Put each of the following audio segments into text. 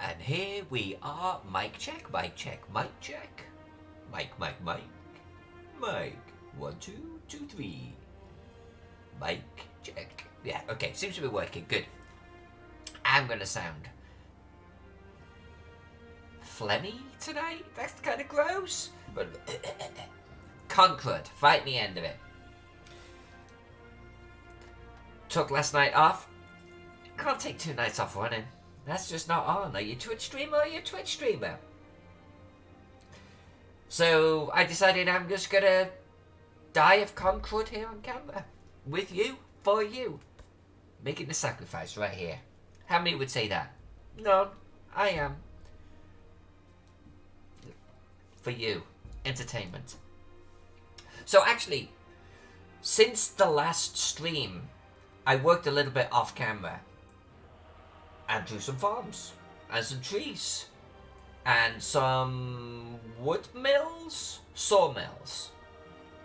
And here we are. Mic check, mic check, mic check. Mic, mic, mic. Mic. 1, 2, 2, 3. Mic check. Yeah, okay, seems to be working. Good. I'm gonna sound phlegmy tonight. That's kind of gross. But concrud, right in the end of it. Took last night off. Can't take 2 nights off running. That's just not on. Are you a Twitch streamer? Are you a Twitch streamer? So I decided I'm just gonna die of concrud here on camera. With you, for you. Making the sacrifice right here. How many would say that? None. I am. For you. Entertainment. So actually, since the last stream, I worked a little bit off camera. And drew some farms. And some trees. And some wood mills? Sawmills.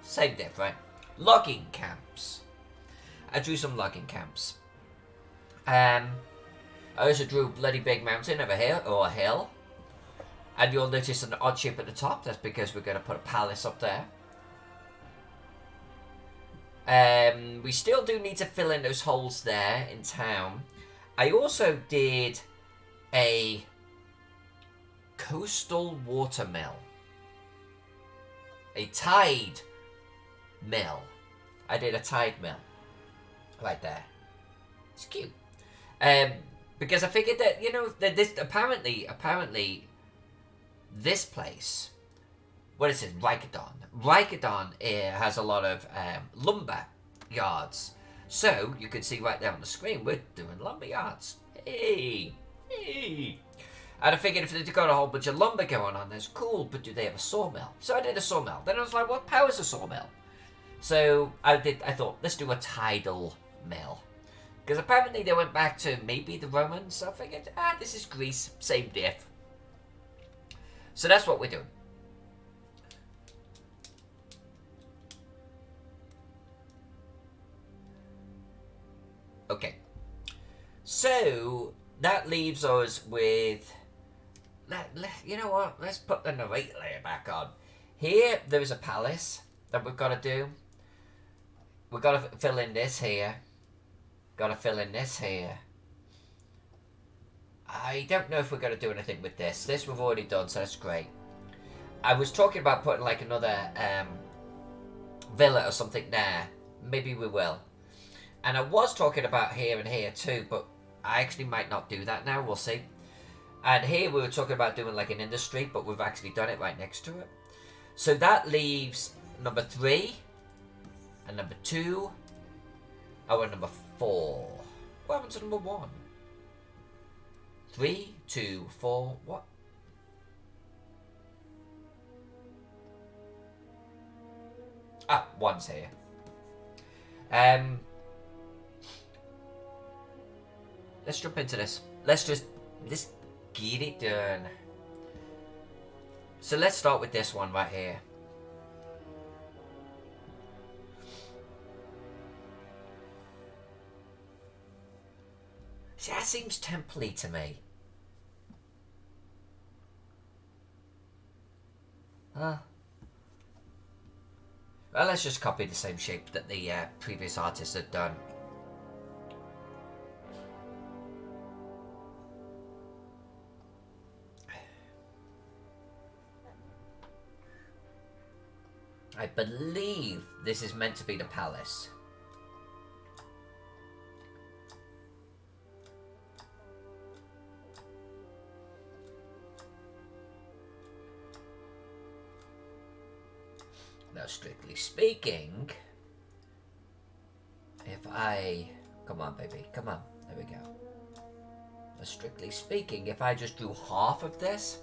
Same diff, right? Logging camps. I drew some logging camps. I also drew a bloody big mountain over here, or a hill. And you'll notice an odd shape at the top. That's because we're going to put a palace up there. We still do need to fill in those holes there in town. I also did a coastal water mill. A tide mill. I did a tide mill. Right there. It's cute. Because I figured that, you know, that this apparently this place, what is it, Rikadon? Rikadon has a lot of lumber yards. So, you can see right there on the screen, we're doing lumber yards. Hey! Hey! And I figured if they've got a whole bunch of lumber going on, that's cool, but do they have a sawmill? So I did a sawmill. Then I was like, what powers a sawmill? So, I thought, let's do a tidal mill. Because apparently they went back to maybe the Romans, so I figured, this is Greece, same diff. So that's what we're doing. Okay. So, that leaves us with... you know what? Let's put the narrate layer back on. Here, there is a palace that we've got to do. We've got to fill in this here. Got to fill in this here. I don't know if we're going to do anything with this. This we've already done, so that's great. I was talking about putting like another villa or something there. Maybe we will. And I was talking about here and here too, but I actually might not do that now. We'll see. And here we were talking about doing like an industry, but we've actually done it right next to it. So that leaves number 3 and number 2. Oh, and number 4. What happened to number 1? 3, 2, 4. What? Ah, 1's here. Let's jump into this. Let's get it done. So let's start with this one right here. See, that seems template-y to me. Huh. Well, let's just copy the same shape that the previous artist had done. I believe this is meant to be the palace. Now, strictly speaking, if I... Come on, baby. Come on. There we go. Now, strictly speaking, if I just drew half of this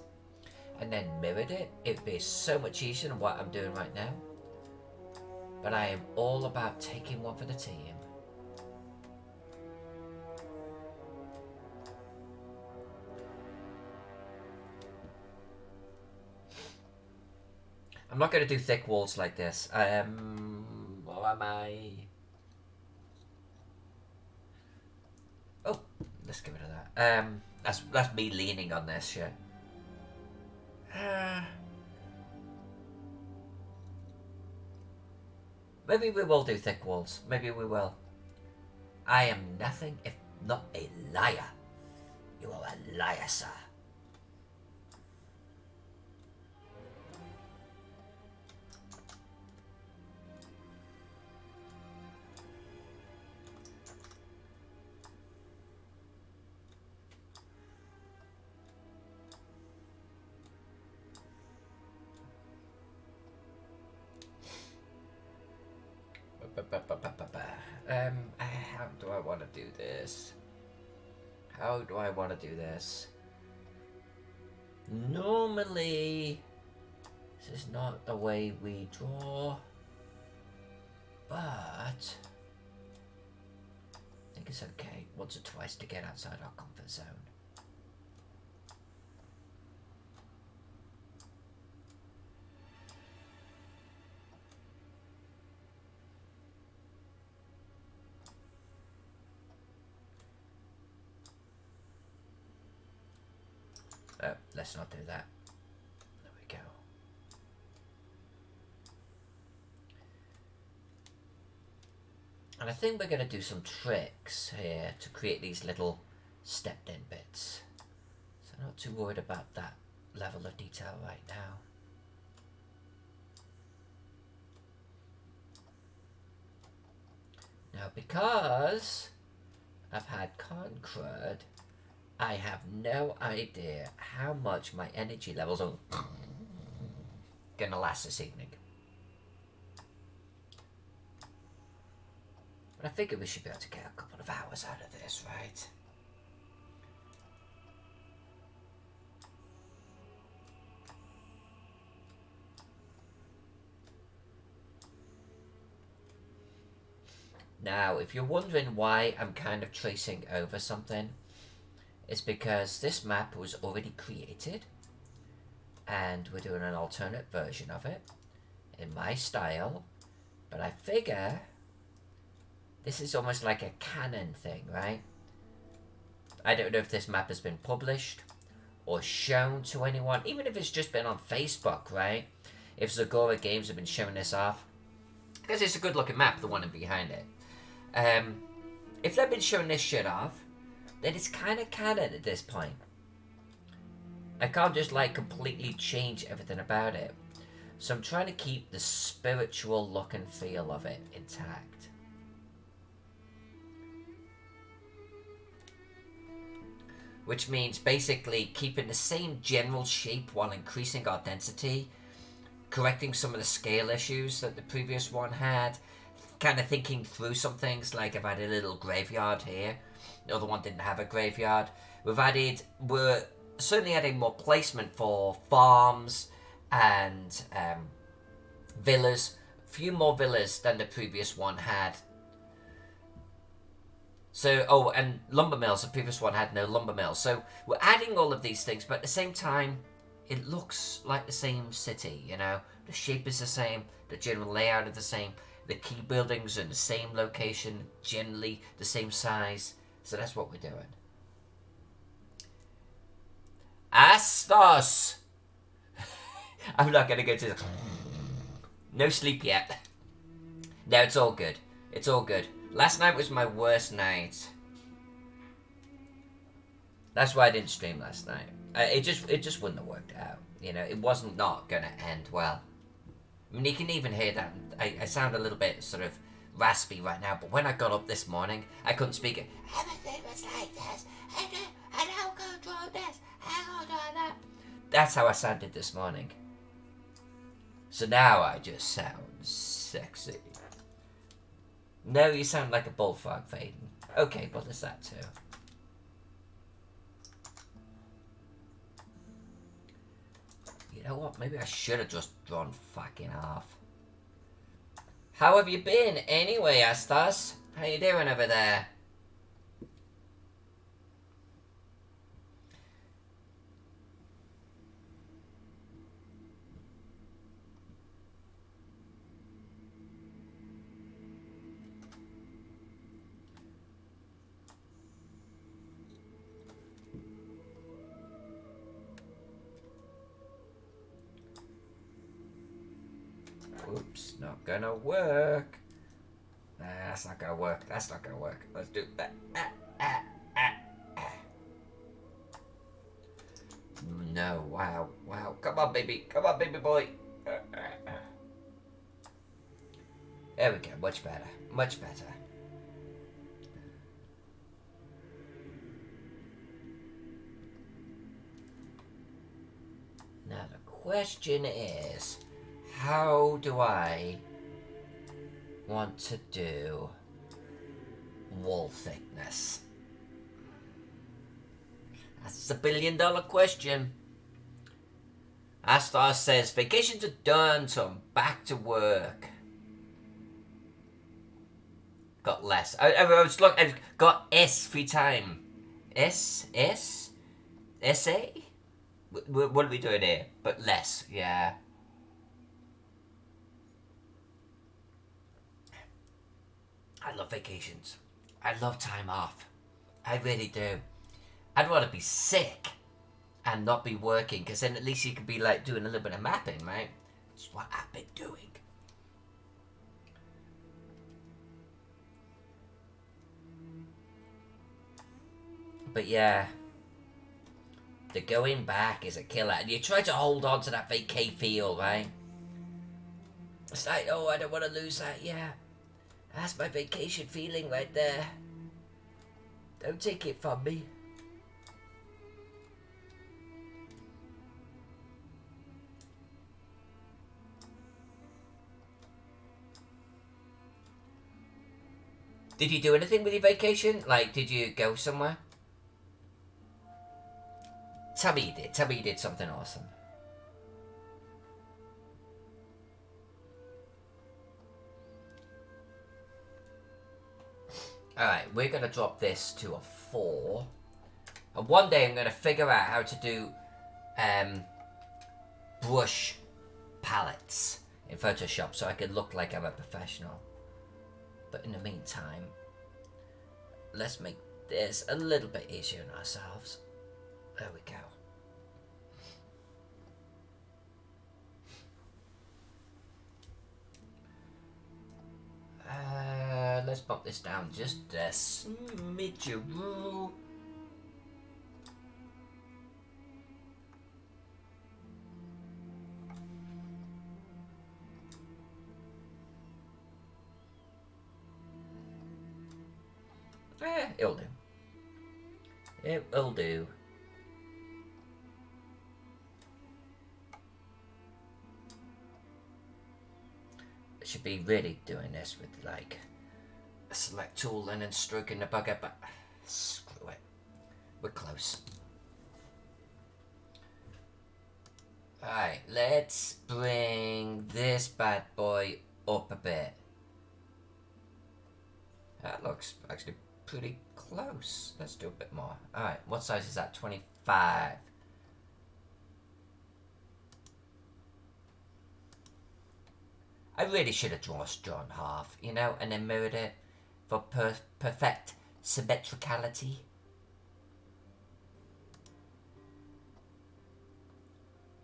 and then mirrored it, it'd be so much easier than what I'm doing right now. But I am all about taking one for the team. I'm not going to do thick walls like this. What am I? Oh, let's get rid of that. That's me leaning on this shit. Maybe we will do thick walls. Maybe we will. I am nothing if not a liar. You are a liar, sir. How do I want to do this? How do I want to do this? Normally, this is not the way we draw, but I think it's okay once or twice to get outside our comfort zone. Let's not do that. There we go. And I think we're going to do some tricks here to create these little stepped in bits. So I'm not too worried about that level of detail right now. Now because I've had concrud, I have no idea how much my energy levels are gonna last this evening. But I figure we should be able to get a couple of hours out of this, right? Now, if you're wondering why I'm kind of tracing over something, it's because this map was already created and we're doing an alternate version of it in my style, but I figure this is almost like a canon thing, right? I don't know if this map has been published or shown to anyone, even if it's just been on Facebook, right? If Zagora Games have been showing this off, because it's a good looking map, the one behind it. If they've been showing this shit off, then it's kind of canon at this point. I can't just like completely change everything about it. So I'm trying to keep the spiritual look and feel of it intact. Which means basically keeping the same general shape while increasing our density, correcting some of the scale issues that the previous one had, kind of thinking through some things, like I've added a little graveyard here. The other one didn't have a graveyard. We're certainly adding more placement for farms and villas. A few more villas than the previous one had. So, oh, and lumber mills. The previous one had no lumber mills. So we're adding all of these things, but at the same time, it looks like the same city, you know? The shape is the same, the general layout is the same, the key buildings are in the same location, generally the same size. So that's what we're doing. Astos! I'm not gonna go to the... No sleep yet. No, it's all good. It's all good. Last night was my worst night. That's why I didn't stream last night. It just wouldn't have worked out. You know, it wasn't not gonna end well. I mean, you can even hear that. I sound a little bit sort of raspy right now, but when I got up this morning, I couldn't speak it. Everything was like this. I don't control this. I don't do that. That's how I sounded this morning. So now I just sound sexy. No, you sound like a bullfrog, Faden. Okay, but there's that too. You know what? Maybe I should have just drawn fucking off. How have you been anyway, Astas? How you doing over there? Oops, not gonna work. Nah, that's not gonna work. That's not gonna work. Let's do that. No, wow, wow. Come on, baby. Come on, baby boy. There we go. Much better. Much better. Now the question is, how do I want to do wall thickness? That's the $1 billion question. Astar says, vacations are done, so I'm back to work. Got less. I was looking, I've got S free time. S-A? What are we doing here? But less, yeah. I love vacations. I love time off. I really do. I'd rather be sick and not be working, because then at least you could be like doing a little bit of mapping, right? That's what I've been doing. But yeah, the going back is a killer, and you try to hold on to that vacay feel, right? It's like, oh, I don't want to lose that. Yeah, that's my vacation feeling right there. Don't take it from me. Did you do anything with your vacation? Like, did you go somewhere? Tell me you did. Tell me you did something awesome. Alright, we're going to drop this to a 4. And one day I'm going to figure out how to do brush palettes in Photoshop so I can look like I'm a professional. But in the meantime, let's make this a little bit easier on ourselves. There we go. Let's bump this down just a smidge. It'll do. It will do. I should be really doing this with like a select tool and then stroking the bugger, but screw it. We're close. Alright, let's bring this bad boy up a bit. That looks actually pretty close. Let's do a bit more. Alright, what size is that? 25. I really should have drawn half, you know, and then mirrored it for perfect symmetricality.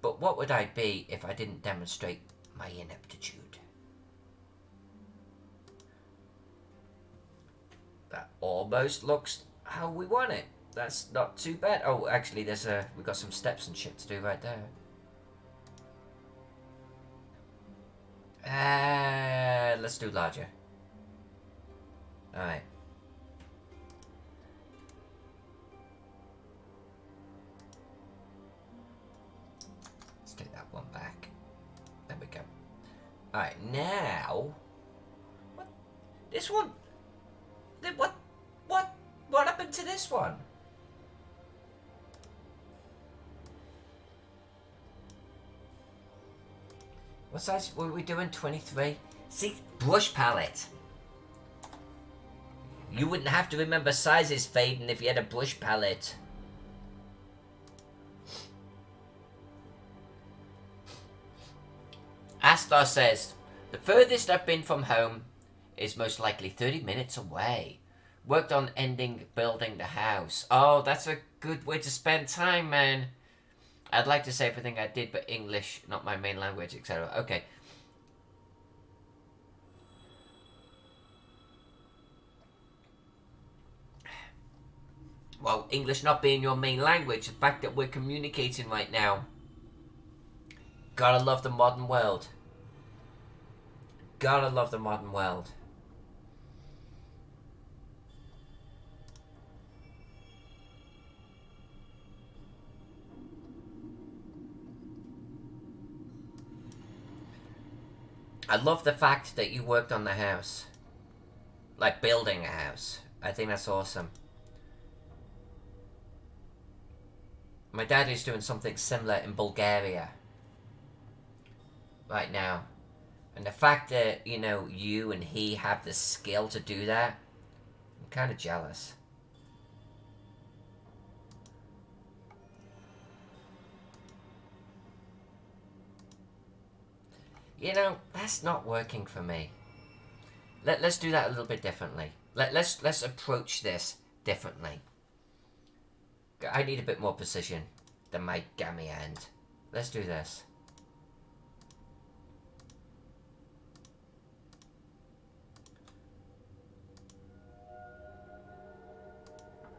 But what would I be if I didn't demonstrate my ineptitude? That almost looks how we want it. That's not too bad. Oh, actually, we've got some steps and shit to do right there. Let's do larger. Alright. Let's take that one back. There we go. Alright, now... What? This one? What happened to this one? What size were we doing? 23? See, brush palette. You wouldn't have to remember sizes fading if you had a brush palette. Astar says, the furthest I've been from home is most likely 30 minutes away. Worked on building the house. Oh, that's a good way to spend time, man. I'd like to say everything I did, but English, not my main language, etc. Okay. well, English not being your main language, the fact that we're communicating right now. Gotta love the modern world. Gotta love the modern world. I love the fact that you worked on the house. Like building a house. I think that's awesome. My dad is doing something similar in Bulgaria right now. And the fact that, you know, you and he have the skill to do that, I'm kind of jealous. You know, that's not working for me. Let's do that a little bit differently. Let's approach this differently. I need a bit more precision than my gammy end. Let's do this.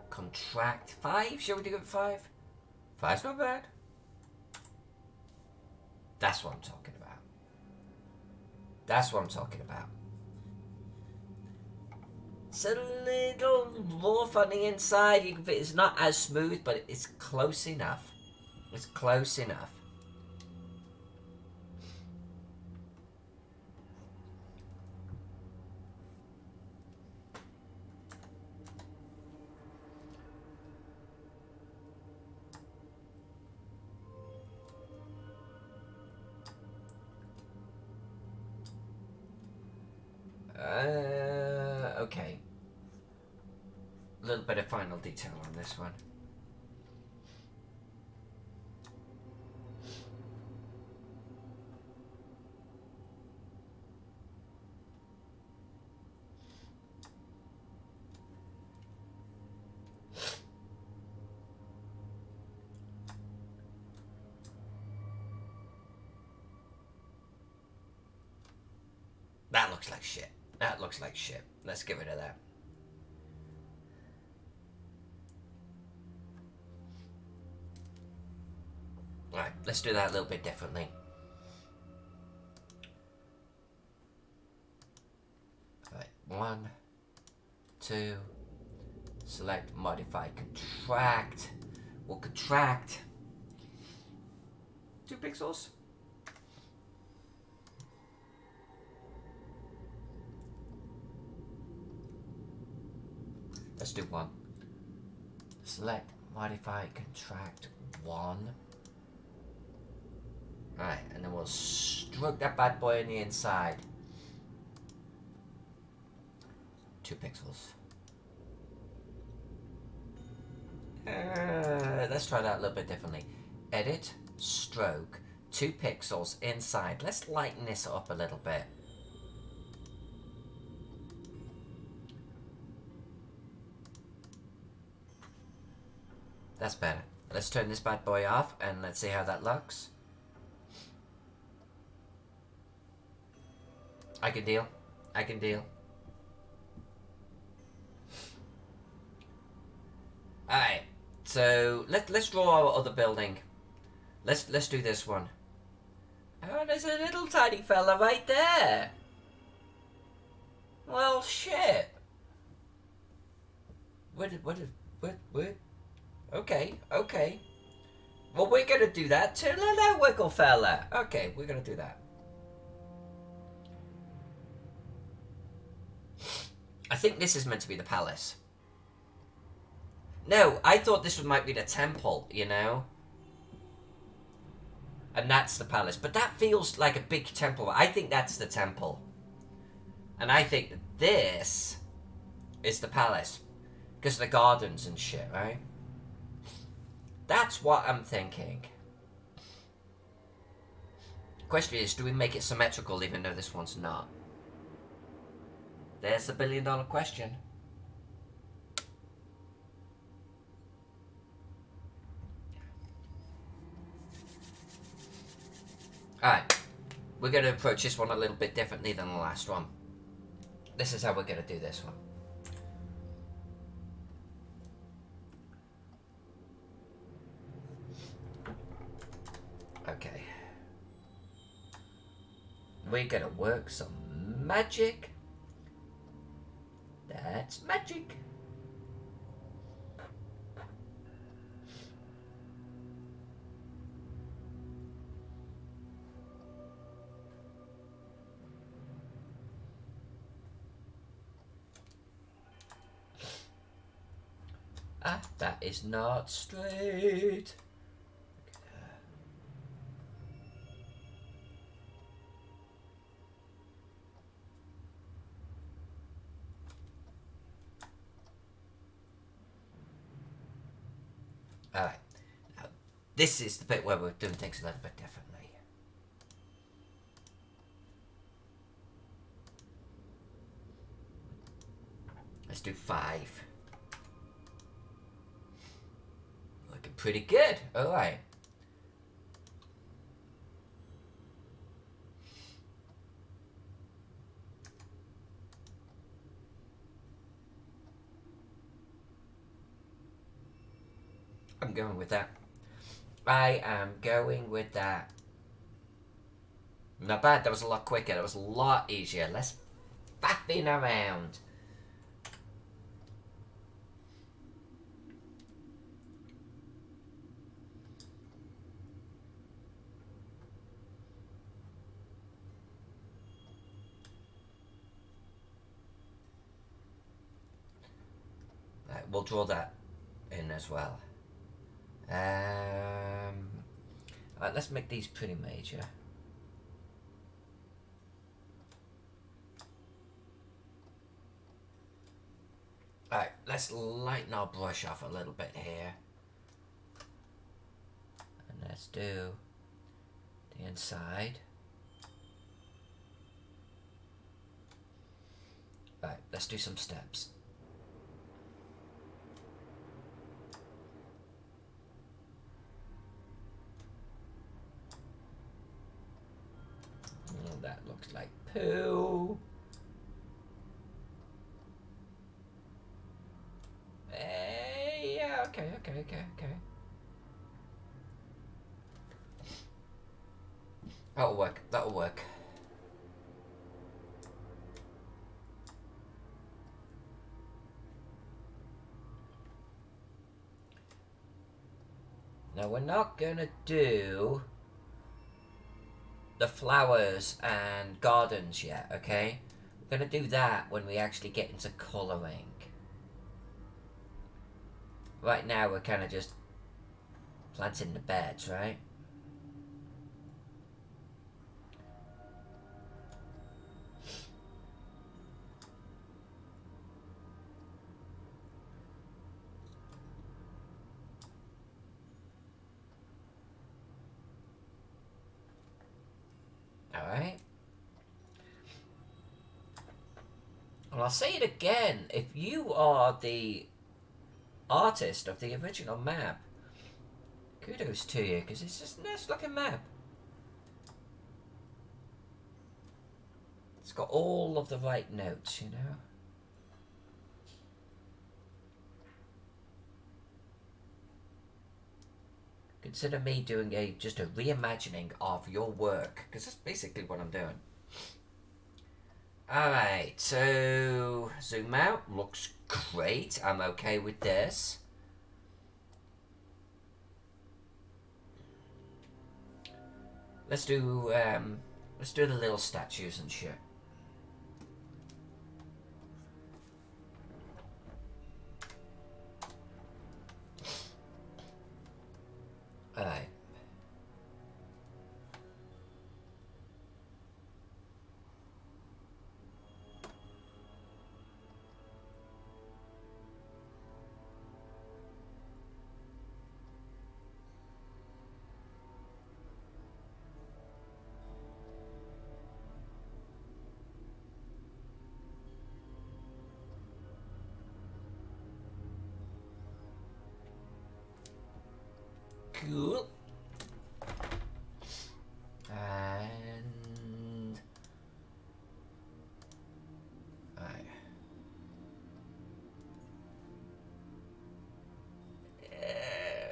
Contract 5? Shall we do it 5? 5's not bad. That's what I'm talking about. That's what I'm talking about. It's a little rough on the inside. It's not as smooth, but it's close enough. It's close enough. Okay. A little bit of final detail on this one. That looks like shit. That looks like shit. Let's get rid of that. Alright, let's do that a little bit differently. Alright, 1, 2, select modify contract. We'll contract 2 pixels. Let's do 1. Select modify contract 1. Alright, and then we'll stroke that bad boy on the inside. 2 pixels. Let's try that a little bit differently. Edit, stroke, 2 pixels inside. Let's lighten this up a little bit. That's better. Let's turn this bad boy off and let's see how that looks. I can deal. I can deal. Alright, so let's draw our other building. Let's do this one. Oh, there's a little tiny fella right there. Well, shit. What? Okay, okay. Well, we're gonna do that too. Hello, wiggle fella. Okay, we're gonna do that. I think this is meant to be the palace. No, I thought this might be the temple, you know? And that's the palace. But that feels like a big temple. I think that's the temple. And I think that this is the palace. Because of the gardens and shit, right? That's what I'm thinking. Question is, do we make it symmetrical even though this one's not? There's the $1 billion question. Alright, we're going to approach this one a little bit differently than the last one. This is how we're going to do this one. we're gonna work some magic. That's magic. Ah, that is not straight. Alright, now this is the bit where we're doing things a little bit differently. Let's do 5. Looking pretty good. Alright. I'm going with that. I am going with that. Not bad. That was a lot quicker. That was a lot easier. Less faffing around. Right, we'll draw that in as well. Alright, let's make these pretty major. Alright, let's lighten our brush off a little bit here. And let's do the inside. Alright, let's do some steps. Oh, that looks like poo. Yeah, okay. That'll work. Now we're not gonna do the flowers and gardens yet, okay? We're gonna do that when we actually get into colouring. Right now we're kind of just planting the beds, right? Alright. And I'll say it again, if you are the artist of the original map, kudos to you, because it's just a nice looking map. It's got all of the right notes, you know? Consider me doing just a reimagining of your work, because that's basically what I'm doing. Alright, so zoom out, looks great. I'm okay with this. Let's do the little statues and shit. Alright. Cool. And alright.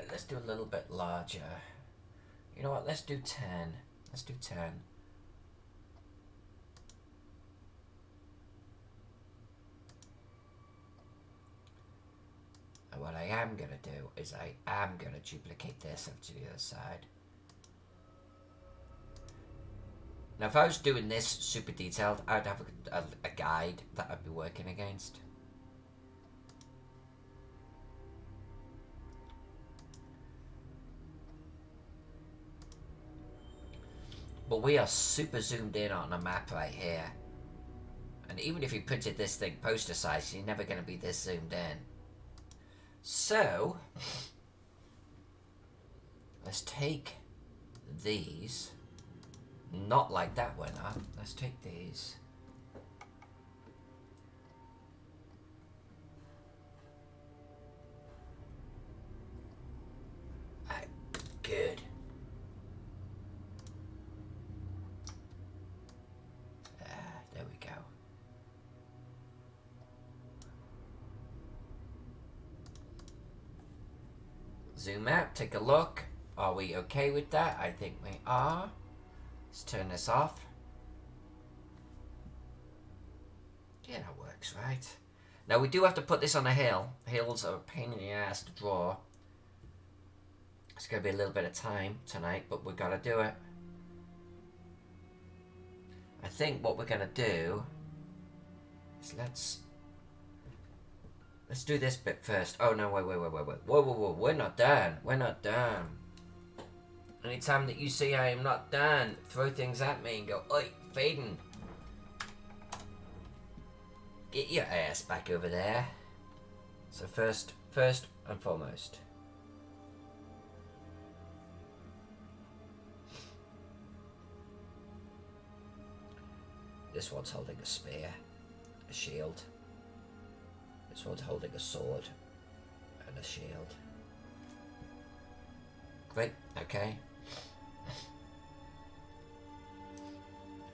Let's do a little bit larger. You know what? Let's do 10. Let's do 10. am going to do is I am going to duplicate this up to the other side. Now, if I was doing this super detailed, I'd have a guide that I'd be working against. But we are super zoomed in on a map right here. And even if you printed this thing poster size, you're never going to be this zoomed in. So, let's take these. Not like that winner. Let's take these. Right, good. There we go. Zoom out, take a look. Are we okay with that? I think we are. Let's turn this off. Yeah, that works, right? Now we do have to put this on a hill. Hills are a pain in the ass to draw. It's going to be a little bit of time tonight, but we've got to do it. I think what we're going to do is let's do this bit first. Oh no, wait. Whoa, we're not done. We're not done. Anytime that you see I am not done, throw things at me and go, oi, Faden. Get your ass back over there. So first and foremost. This one's holding a spear, a shield. This one's holding a sword and a shield. Great, okay.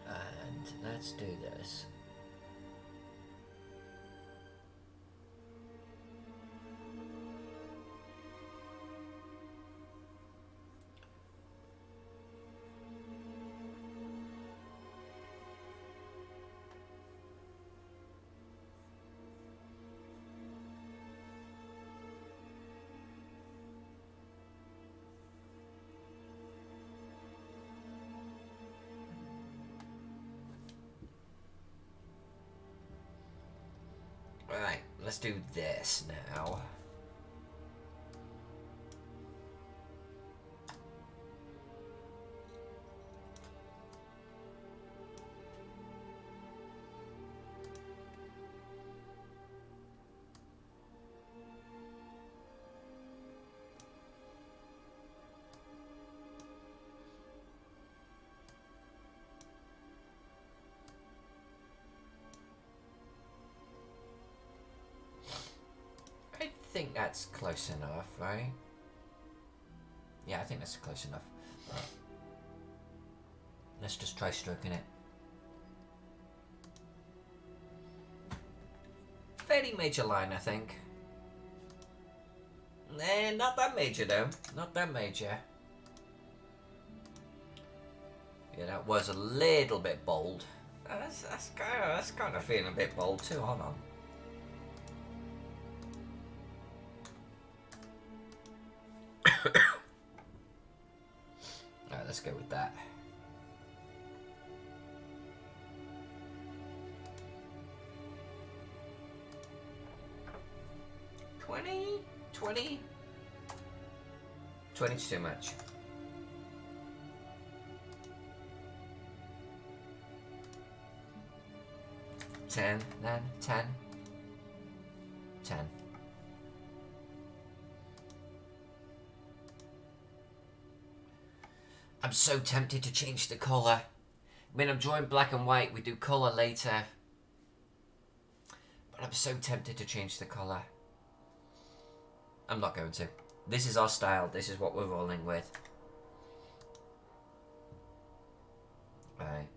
And let's do this. Alright, let's do this now. I think that's close enough, right? Yeah, I think that's close enough. Let's just try stroking it. Fairly major line, I think. Nah, not that major though. Not that major. Yeah, that was a little bit bold. That's kind of feeling a bit bold too. Hold on. Alright, let's go with that. $20 is too much. $10, then $10. I'm so tempted to change the colour. I mean, I'm drawing black and white. We do colour later. But I'm so tempted to change the colour. I'm not going to. This is our style. This is what we're rolling with. Right.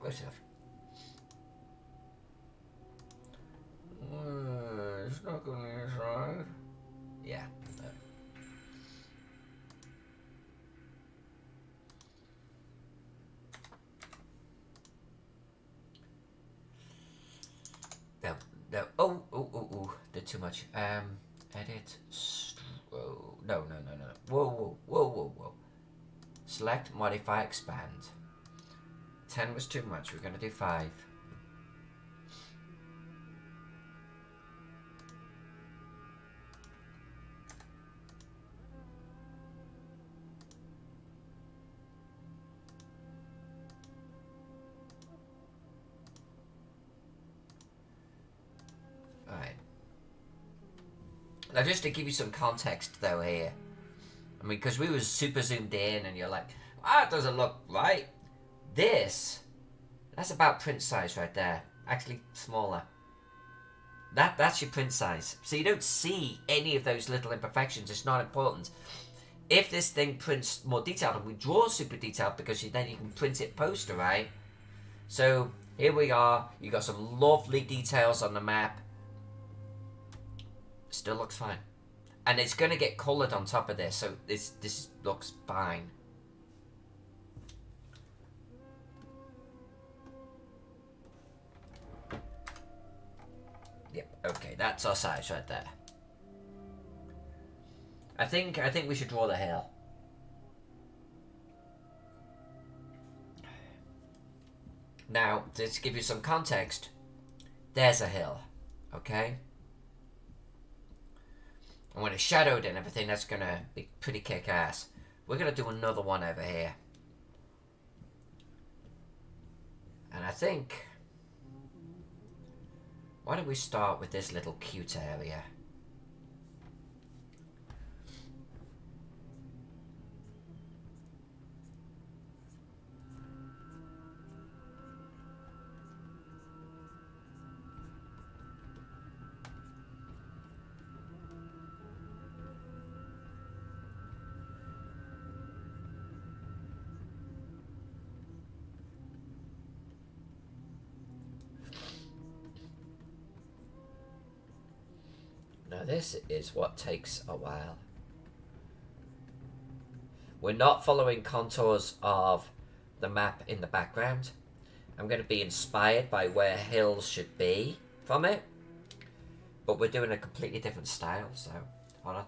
yourself. It's not going inside. Yeah. No, no. Oh. Did too much. Edit. No. Whoa. Select, modify, expand. 10 was too much. We're gonna do 5. Alright. Now, just to give you some context, though, here. I mean, because we was super zoomed in, and you're like, it doesn't look right. That's about print size right there. Actually, smaller. That's your print size. So you don't see any of those little imperfections. It's not important. If this thing prints more detailed, and we draw super detailed, because then you can print it poster, right? So here we are. You got some lovely details on the map. Still looks fine. And it's going to get coloured on top of this, so this looks fine. Yep, okay, that's our size right there. I think we should draw the hill. Now, to give you some context, there's a hill, okay? And when it's shadowed and everything, that's going to be pretty kick-ass. We're going to do another one over here. And I think... why don't we start with this little cute area? Now this is what takes a while. We're not following contours of the map in the background. I'm going to be inspired by where hills should be from it. But we're doing a completely different style, so hold on.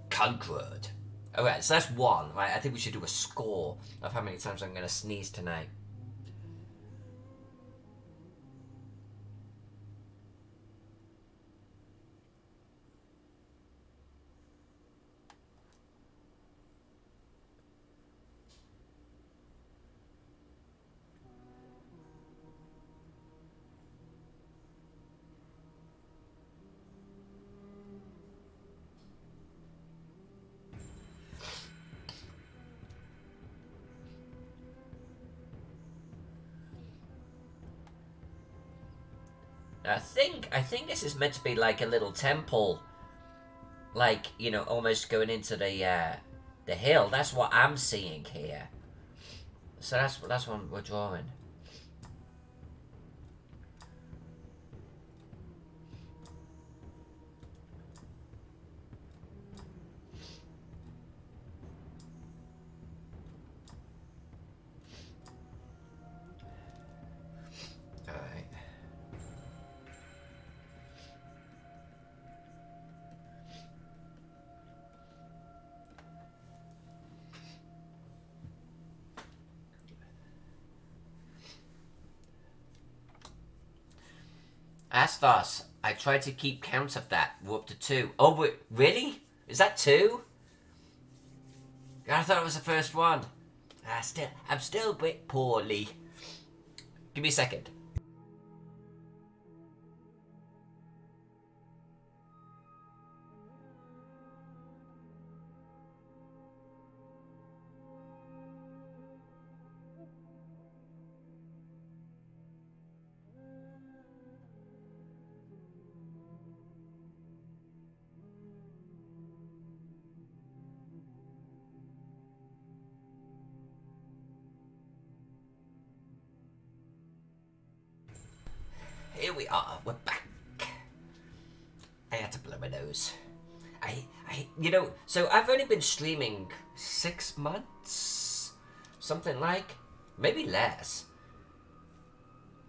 Concrud. Alright, so that's 1, right? I think we should do a score of how many times I'm going to sneeze tonight. I think this is meant to be like a little temple, like, you know, almost going into the hill. That's what I'm seeing here. So that's what we're drawing. Astos, I tried to keep count of that. We're up to 2. Oh, wait, really? Is that 2? I thought it was the first one. I'm still a bit poorly. Give me a second. Here we are. We're back. I had to blow my nose. So I've only been streaming 6 months? Something like? Maybe less.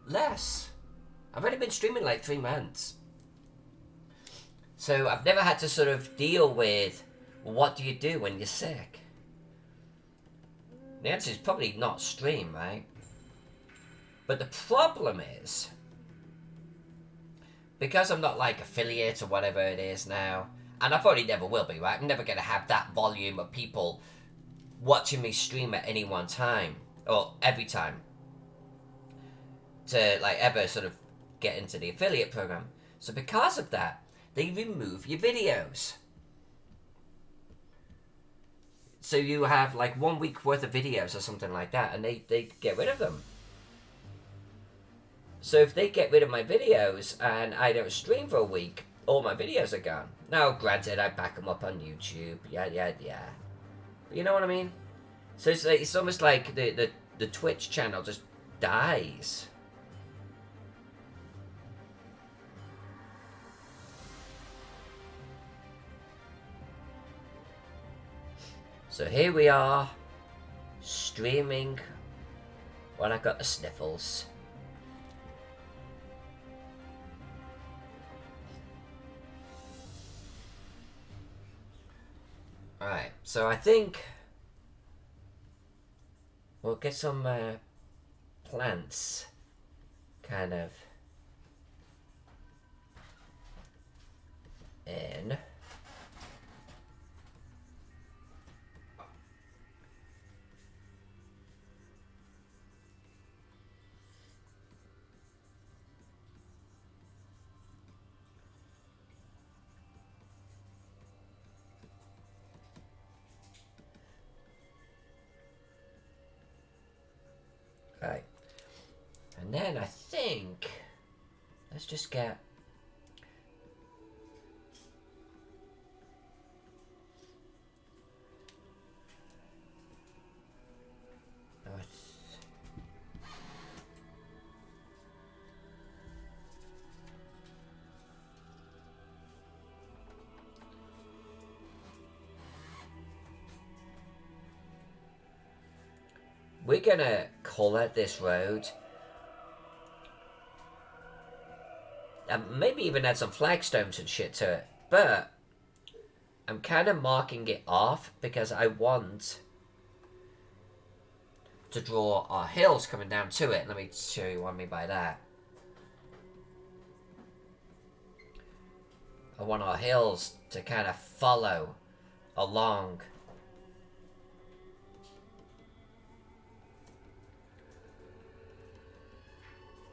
Less. I've only been streaming like 3 months. So I've never had to sort of deal with, what do you do when you're sick? The answer is probably not stream, right? But the problem is, because I'm not like affiliate or whatever it is now, and I probably never will be, right? I'm never going to have that volume of people watching me stream at any one time, or every time, to like ever sort of get into the affiliate program. So because of that, they remove your videos. So you have like 1 week worth of videos or something like that, and they get rid of them. So if they get rid of my videos and I don't stream for a week, all my videos are gone. Now, granted, I back them up on YouTube, yeah. But you know what I mean? So it's almost like the Twitch channel just dies. So here we are, streaming when I got the sniffles. Alright, so I think we'll get some plants kind of in. Right. And then I think, let's just get, we're gonna colour this road. And maybe even add some flagstones and shit to it. But I'm kind of marking it off because I want to draw our hills coming down to it. Let me show you what I mean by that. I want our hills to kind of follow along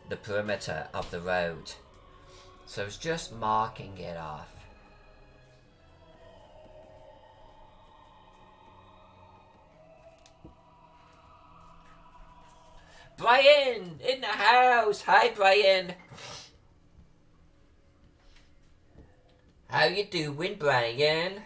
the perimeter of the road. So it's just marking it off. Brian! In the house! Hi, Brian! How you doing, Brian?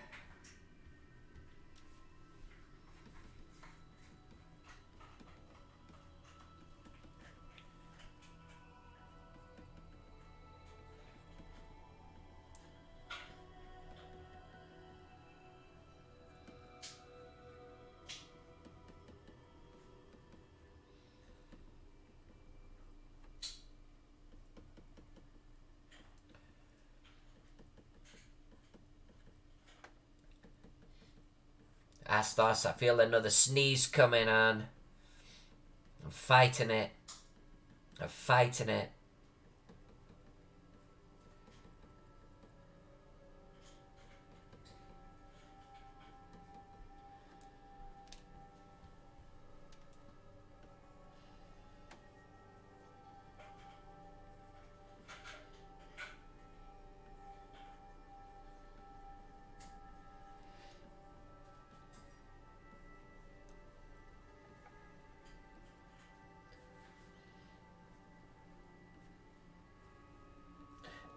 Astos, I feel another sneeze coming on. I'm fighting it. I'm fighting it.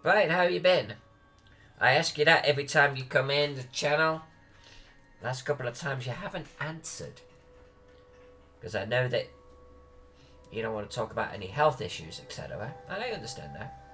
Brian, how you been? I ask you that every time you come in the channel. Last couple of times you haven't answered. Because I know that you don't want to talk about any health issues, etc. And I understand that.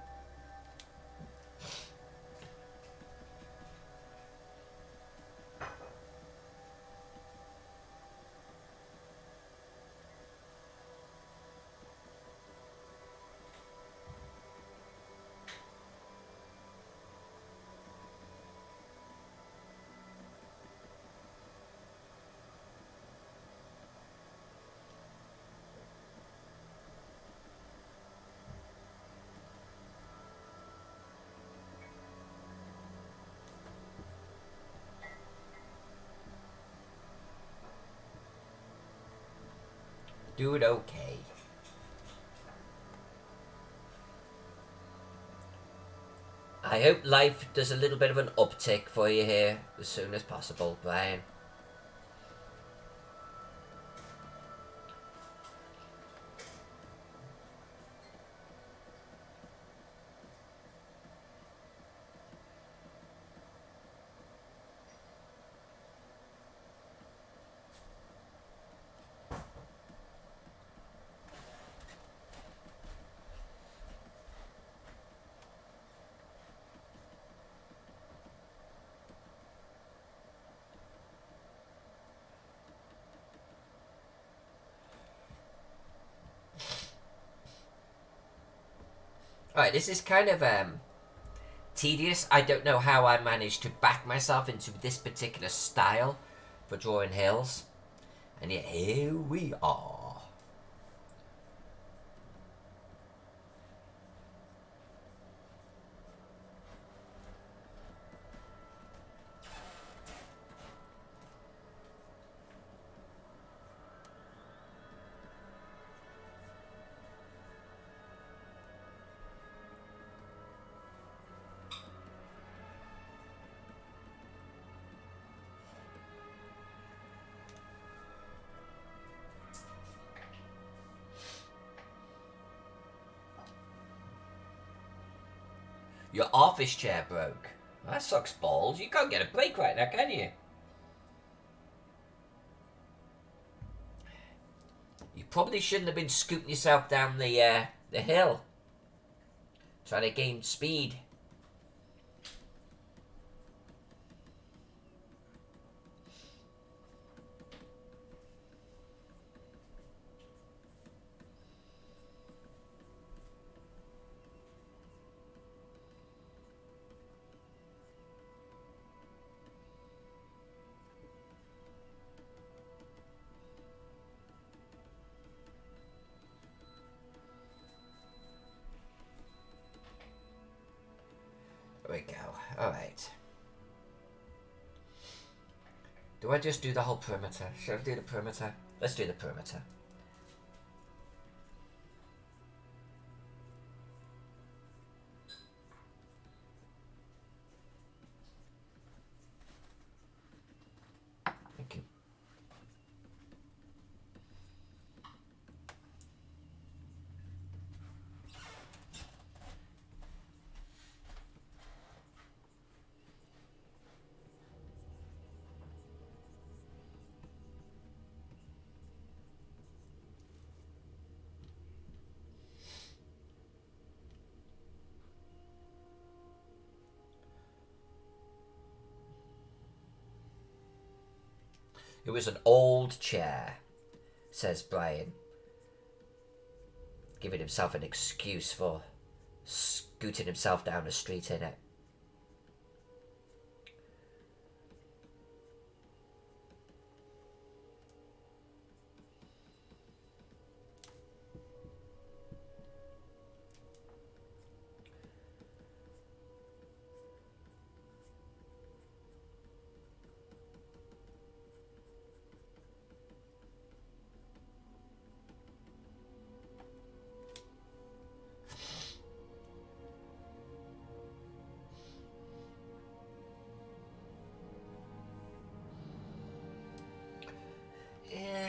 Doing okay. I hope life does a little bit of an uptick for you here as soon as possible, Brian. Alright, this is kind of tedious. I don't know how I managed to back myself into this particular style for drawing hills. And yet here we are. Your office chair broke. That sucks balls. You can't get a break right now, can you? You probably shouldn't have been scooting yourself down the hill. Trying to gain speed. There we go. Alright. Do I just do the whole perimeter? Should I do the perimeter? Let's do the perimeter. Thank you. It was an old chair, says Brian, giving himself an excuse for scooting himself down the street in it.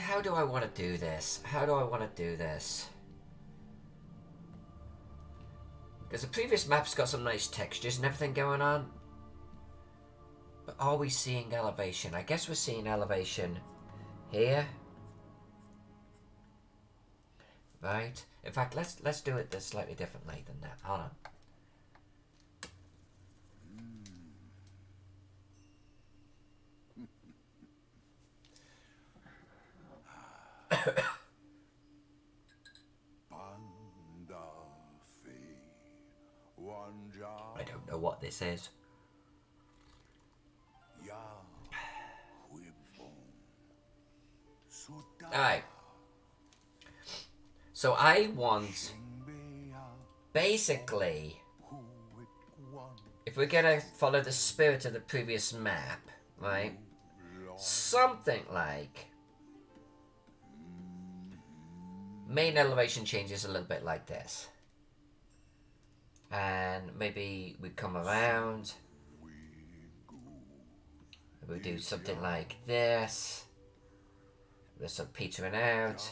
How do I want to do this? How do I want to do this? Because the previous map's got some nice textures and everything going on. But are we seeing elevation? I guess we're seeing elevation here. Right. In fact, let's do it this slightly differently than that. Hold on. I don't know what this is. Alright. So I want, basically, if we're gonna follow the spirit of the previous map, right? Something like main elevation changes a little bit like this. And maybe we come around. We do something like this. There's some petering out.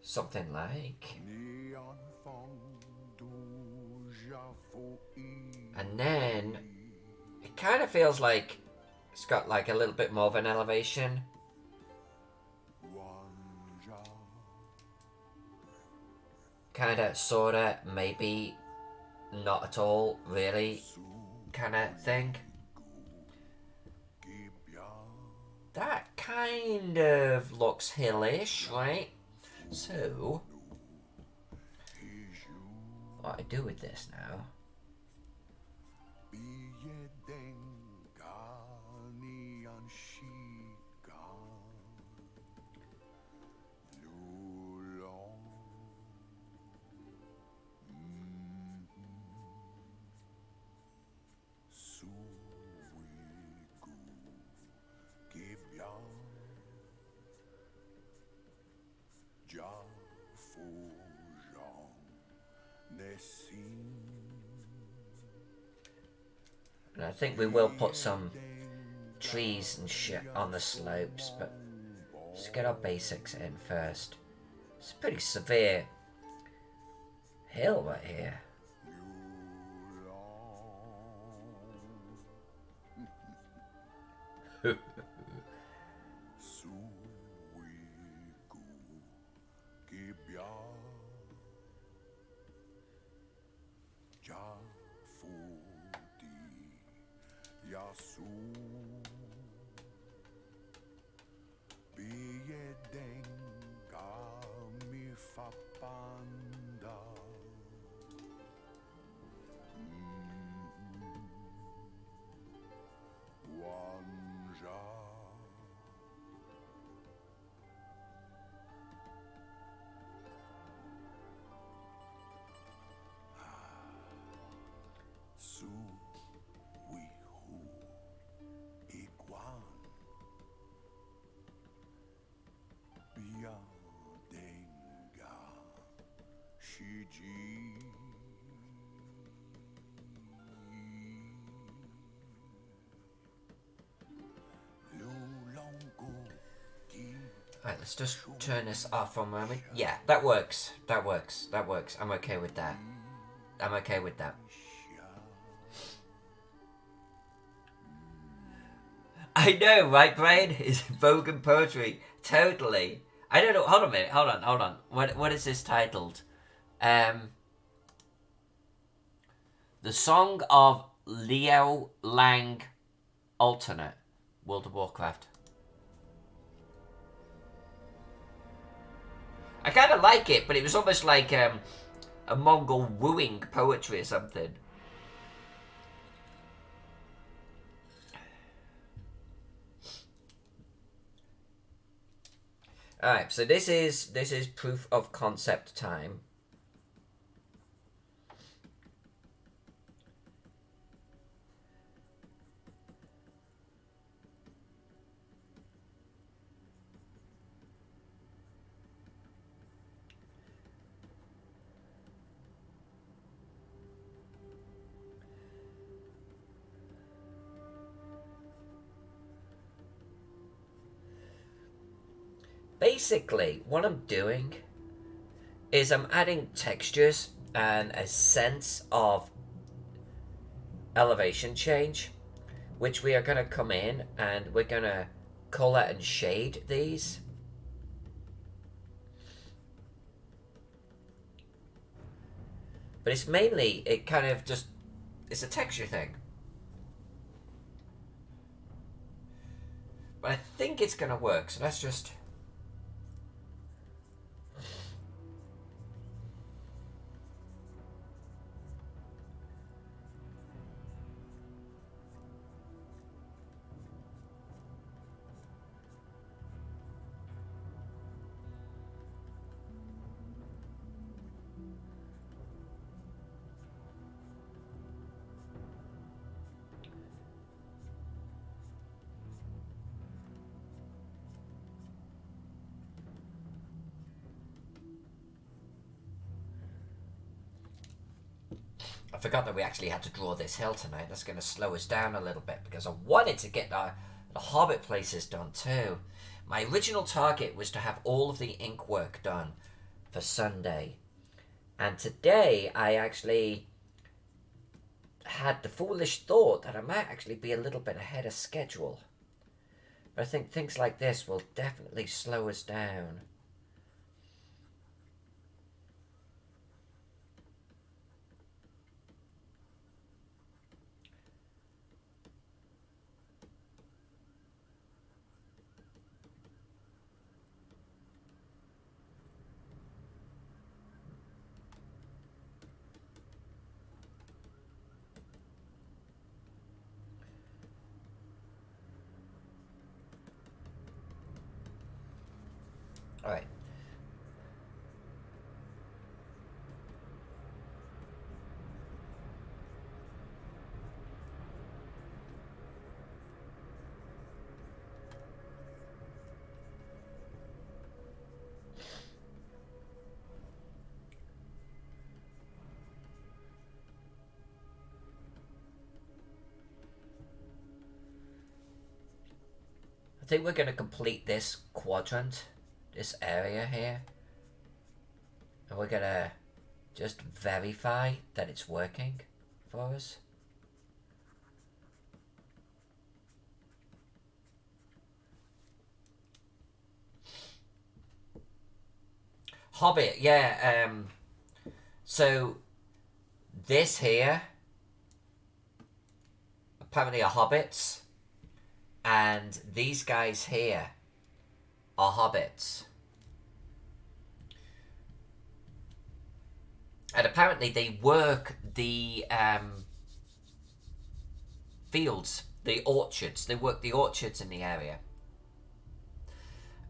Something like. And then it kind of feels like it's got like a little bit more of an elevation. Kind of, sort of, maybe not at all, really, kind of thing. That kind of looks hillish, right? So, what I do with this now? And I think we will put some trees and shit on the slopes, but let's get our basics in first. It's a pretty severe hill right here. Right, let's just turn this off for a moment. Yeah, that works. That works. That works. I'm okay with that. I'm okay with that. I know, right, Brian? It's Vogan poetry. Totally. I don't know. Hold on a minute. Hold on. What is this titled? The Song of Liao Lang Alternate. World of Warcraft. I kind of like it, but it was almost like a Mongol wooing poetry or something. Alright, so this is proof of concept time. Basically, what I'm doing is I'm adding textures and a sense of elevation change, which we are going to come in and we're going to color and shade these. But it's mainly, it kind of just, it's a texture thing. But I think it's going to work, so let's just... I forgot that we actually had to draw this hill tonight. That's going to slow us down a little bit because I wanted to get the hobbit places done too. My original target was to have all of the ink work done for Sunday. And today I actually had the foolish thought that I might actually be a little bit ahead of schedule. But I think things like this will definitely slow us down. Alright. I think we're going to complete this quadrant, this area here. And we're going to just verify that it's working for us. Hobbit, yeah. So this here apparently are hobbits, and these guys here are hobbits. And apparently they work the fields, the orchards. They work the orchards in the area.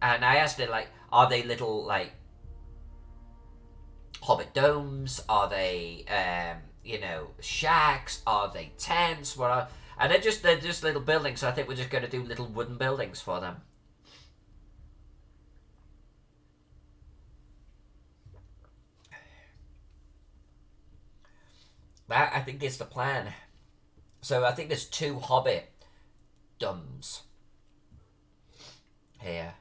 And I asked her, like, are they little, like, hobbit domes? Are they, you know, shacks? Are they tents? What are... And they're just little buildings, so I think we're just going to do little wooden buildings for them. That, I think, is the plan. So I think there's 2 hobbit domes here.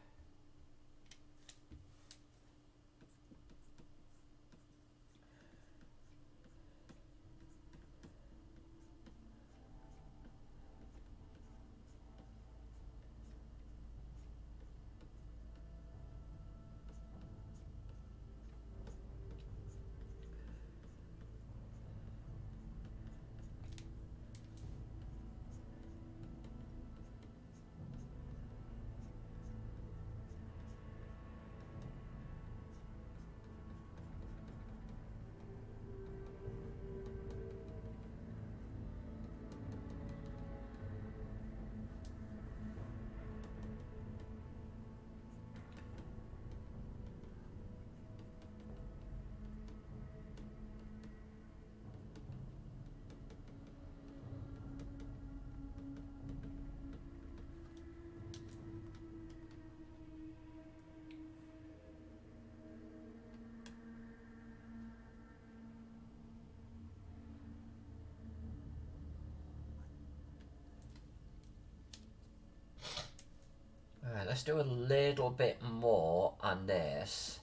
Alright, let's do a little bit more on this.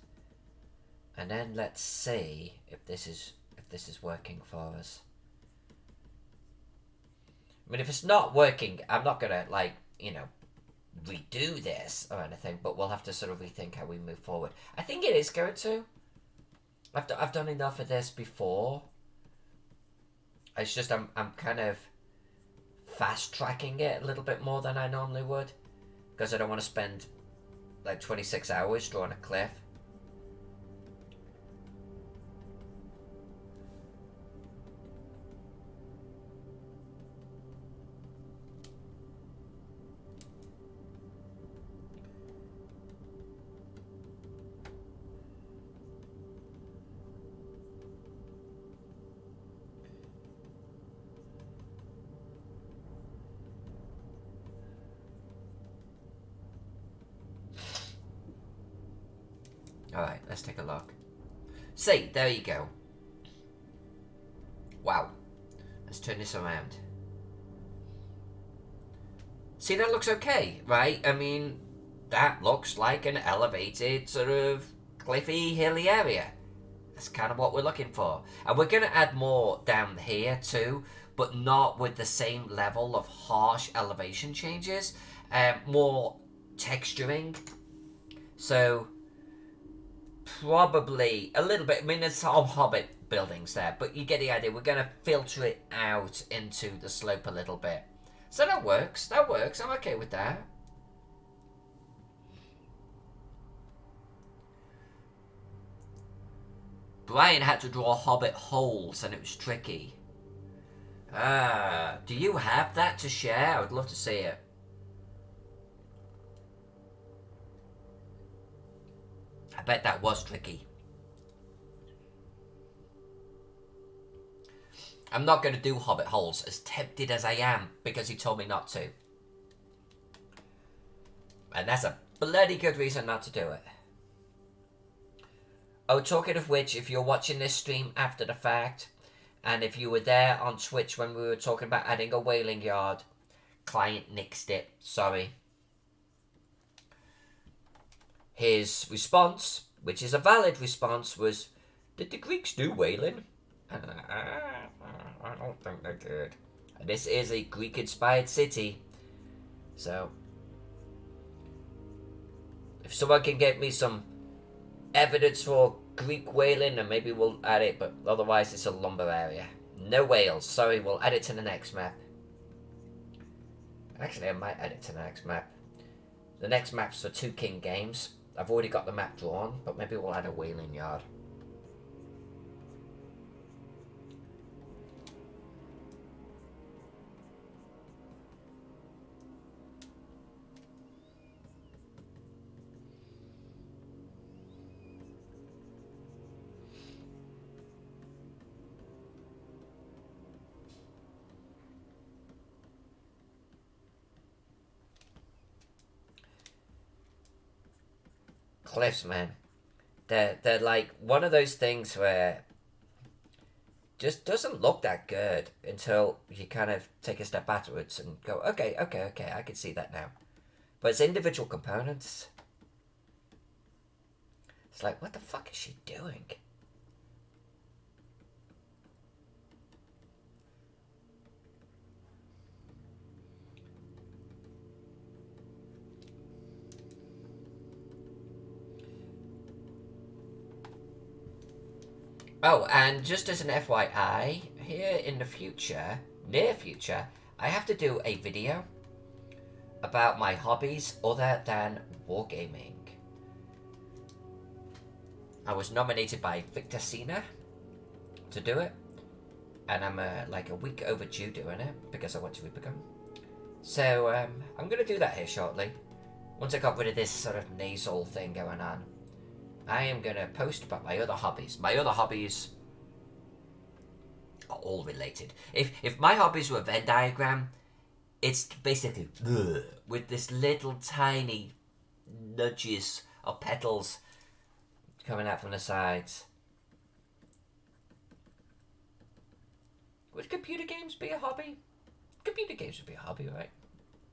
And then let's see if this is working for us. I mean, if it's not working, I'm not gonna, like, you know, redo this or anything, but we'll have to sort of rethink how we move forward. I think it is going to. I've done enough of this before. It's just I'm kind of fast tracking it a little bit more than I normally would, because I don't want to spend like 26 hours drawing a cliff. Alright, let's take a look. See, there you go. Wow. Let's turn this around. See, that looks okay, right? I mean, that looks like an elevated, sort of cliffy, hilly area. That's kind of what we're looking for. And we're going to add more down here too, but not with the same level of harsh elevation changes. More texturing. So, probably a little bit. I mean, there's some hobbit buildings there, but you get the idea. We're going to filter it out into the slope a little bit. So that works. That works. I'm okay with that. Brian had to draw hobbit holes, and it was tricky. Do you have that to share? I would love to see it. I bet that was tricky. I'm not going to do hobbit holes, as tempted as I am, because he told me not to. And that's a bloody good reason not to do it. Oh, talking of which, if you're watching this stream after the fact, and if you were there on Twitch when we were talking about adding a whaling yard, client nixed it. Sorry. His response, which is a valid response, was, did the Greeks do whaling? I don't think they did. And this is a Greek-inspired city. So, if someone can get me some evidence for Greek whaling, then maybe we'll add it, but otherwise it's a lumber area. No whales. Sorry, we'll add it to the next map. Actually, I might add it to the next map. The next map's for 2 King Games. I've already got the map drawn, but maybe we'll add a whaling yard. Cliffs, man. They're like one of those things where just doesn't look that good until you kind of take a step backwards and go, okay, I can see that now. But it's individual components. It's like, what the fuck is she doing? Oh, and just as an FYI, here in the future, near future, I have to do a video about my hobbies other than wargaming. I was nominated by Victor Cena to do it, and I'm like a week overdue doing it because I went to Rikadon. So I'm going to do that here shortly. Once I got rid of this sort of nasal thing going on, I am going to post about my other hobbies. My other hobbies are all related. If my hobbies were a Venn diagram, it's basically with this little tiny nudges or petals coming out from the sides. Would computer games be a hobby? Computer games would be a hobby, right?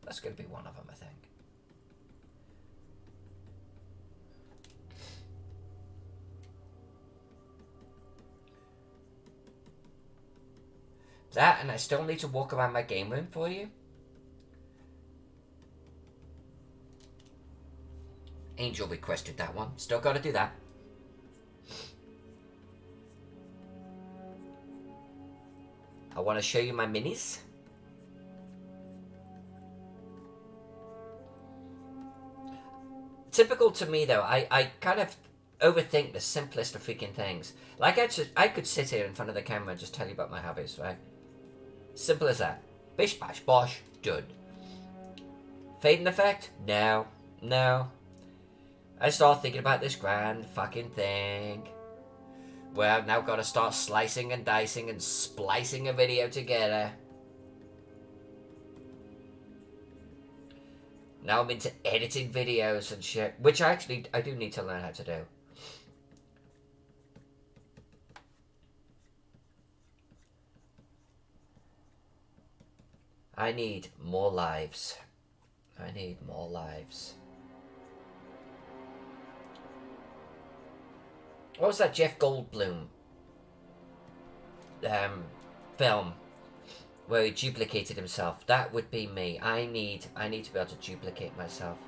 That's going to be one of them, I think. That, and I still need to walk around my game room for you. Angel requested that one. Still got to do that. I want to show you my minis. Typical to me, though, I kind of overthink the simplest of freaking things. Like, I could sit here in front of the camera and just tell you about my hobbies, right? Simple as that. Bish, bash, bosh, done. Fading effect? No. I start thinking about this grand fucking thing where I've now got to start slicing and dicing and splicing a video together. Now I'm into editing videos and shit, which I do need to learn how to do. I need more lives. I need more lives. What was that Jeff Goldblum film where he duplicated himself? That would be me. I need to be able to duplicate myself.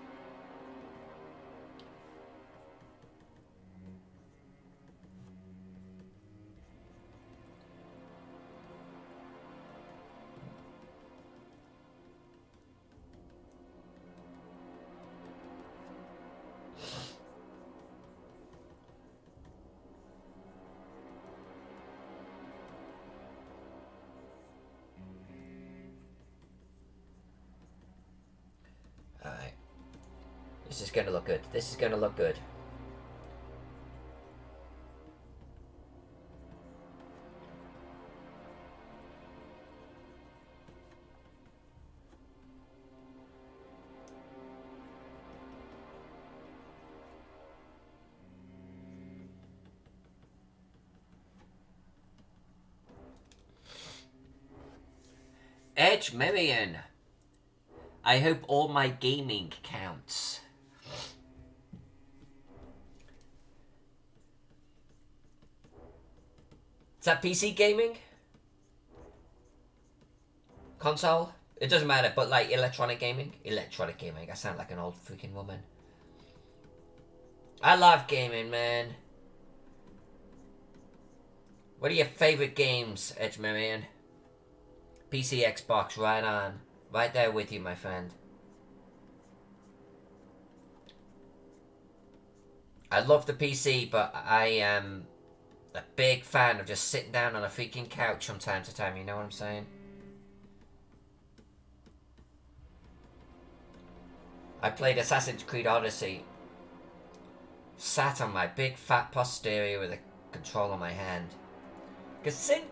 Alright. This is going to look good. This is going to look good. Edge Miriam. I hope all my gaming counts. Is that PC gaming? Console? It doesn't matter, but like electronic gaming? Electronic gaming. I sound like an old freaking woman. I love gaming, man. What are your favorite games, Edge Miriam? PC, Xbox, right on. Right there with you, my friend. I love the PC, but I am a big fan of just sitting down on a freaking couch from time to time, you know what I'm saying? I played Assassin's Creed Odyssey. Sat on my big fat posterior with a controller in my hand. Because certain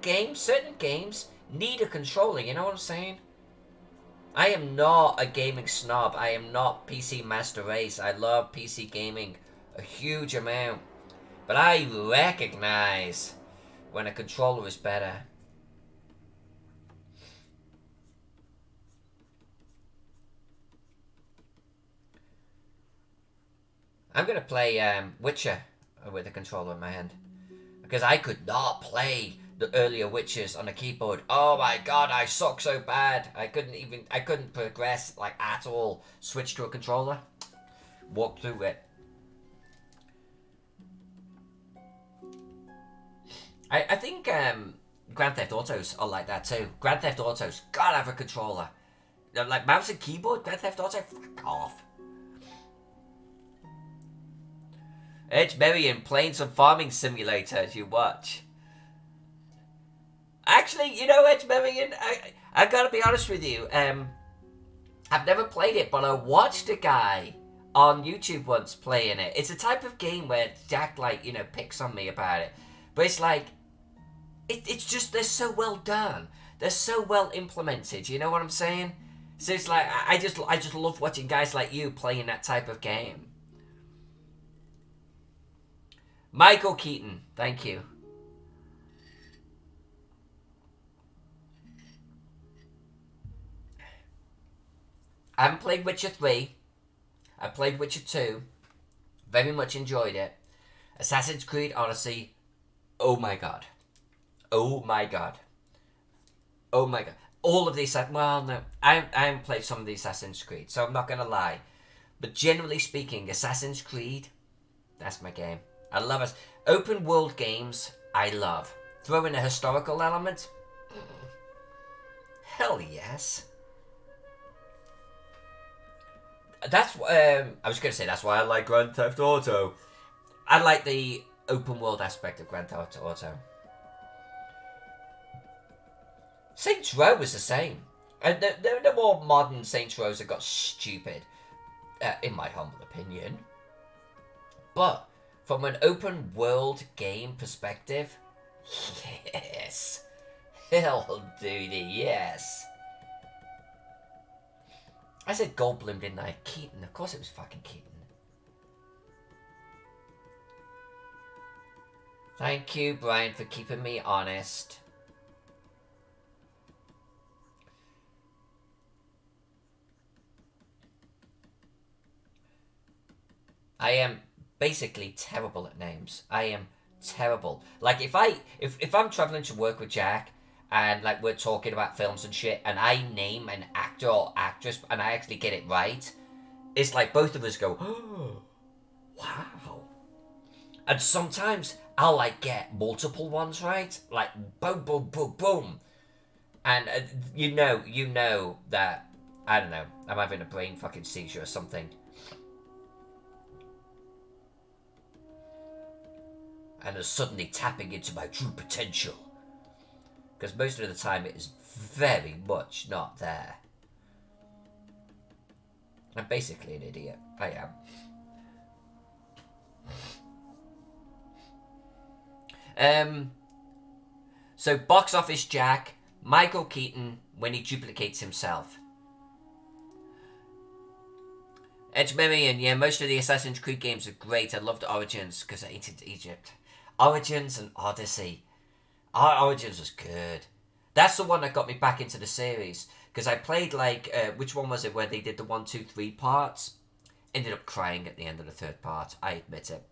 games need a controller, you know what I'm saying? I am not a gaming snob. I am not PC Master Race. I love PC gaming a huge amount. But I recognize when a controller is better. I'm going to play Witcher with a controller in my hand. Because I could not play the earlier Witchers on a keyboard. Oh my god, I suck so bad. I couldn't progress like at all. Switch to a controller. Walk through it. I think Grand Theft Autos are like that too. Grand Theft Autos gotta have a controller. Like mouse and keyboard, Grand Theft Auto, fuck off. Edge Miriam playing some farming simulator as you watch. Actually, you know, Edge Miriam, I gotta be honest with you. I've never played it, but I watched a guy on YouTube once playing it. It's a type of game where Jack, like, you know, picks on me about it. But it's like, it's just, they're so well done. They're so well implemented, you know what I'm saying? So it's like, I just love watching guys like you playing that type of game. Michael Keaton, thank you. I haven't played Witcher 3. I played Witcher 2. Very much enjoyed it. Assassin's Creed Odyssey. Oh my god. Oh my god. Oh my god. All of these... Well, no. I haven't played some of the Assassin's Creed, so I'm not going to lie. But generally speaking, Assassin's Creed, that's my game. I love it. Open world games, I love. Throw in a historical element. Hell yes. That's I was going to say that's why I like Grand Theft Auto. I like the open world aspect of Grand Theft Auto. Saints Row was the same. And the more modern Saints Rows have got stupid, in my humble opinion. But from an open world game perspective, yes. Hell, duty, yes. I said Goldblum, didn't I? Keaton. Of course it was fucking Keaton. Thank you, Brian, for keeping me honest. I am basically terrible at names. I am terrible. Like if I'm traveling to work with Jack and like we're talking about films and shit and I name an actor or actress and I actually get it right, it's like both of us go, oh, wow. And sometimes I'll like get multiple ones right, like boom, boom, boom, boom, and you know that I don't know, I'm having a brain fucking seizure or something. And are suddenly tapping into my true potential. Because most of the time it is very much not there. I'm basically an idiot. I am. So box office Jack, Michael Keaton when he duplicates himself. Edge Marion, yeah, most of the Assassin's Creed games are great. I loved Origins because I hated Egypt. Origins and Odyssey. Origins was good. That's the one that got me back into the series. Because I played like, which one was it where they did the 1, 2, 3 parts? Ended up crying at the end of the third part, I admit it.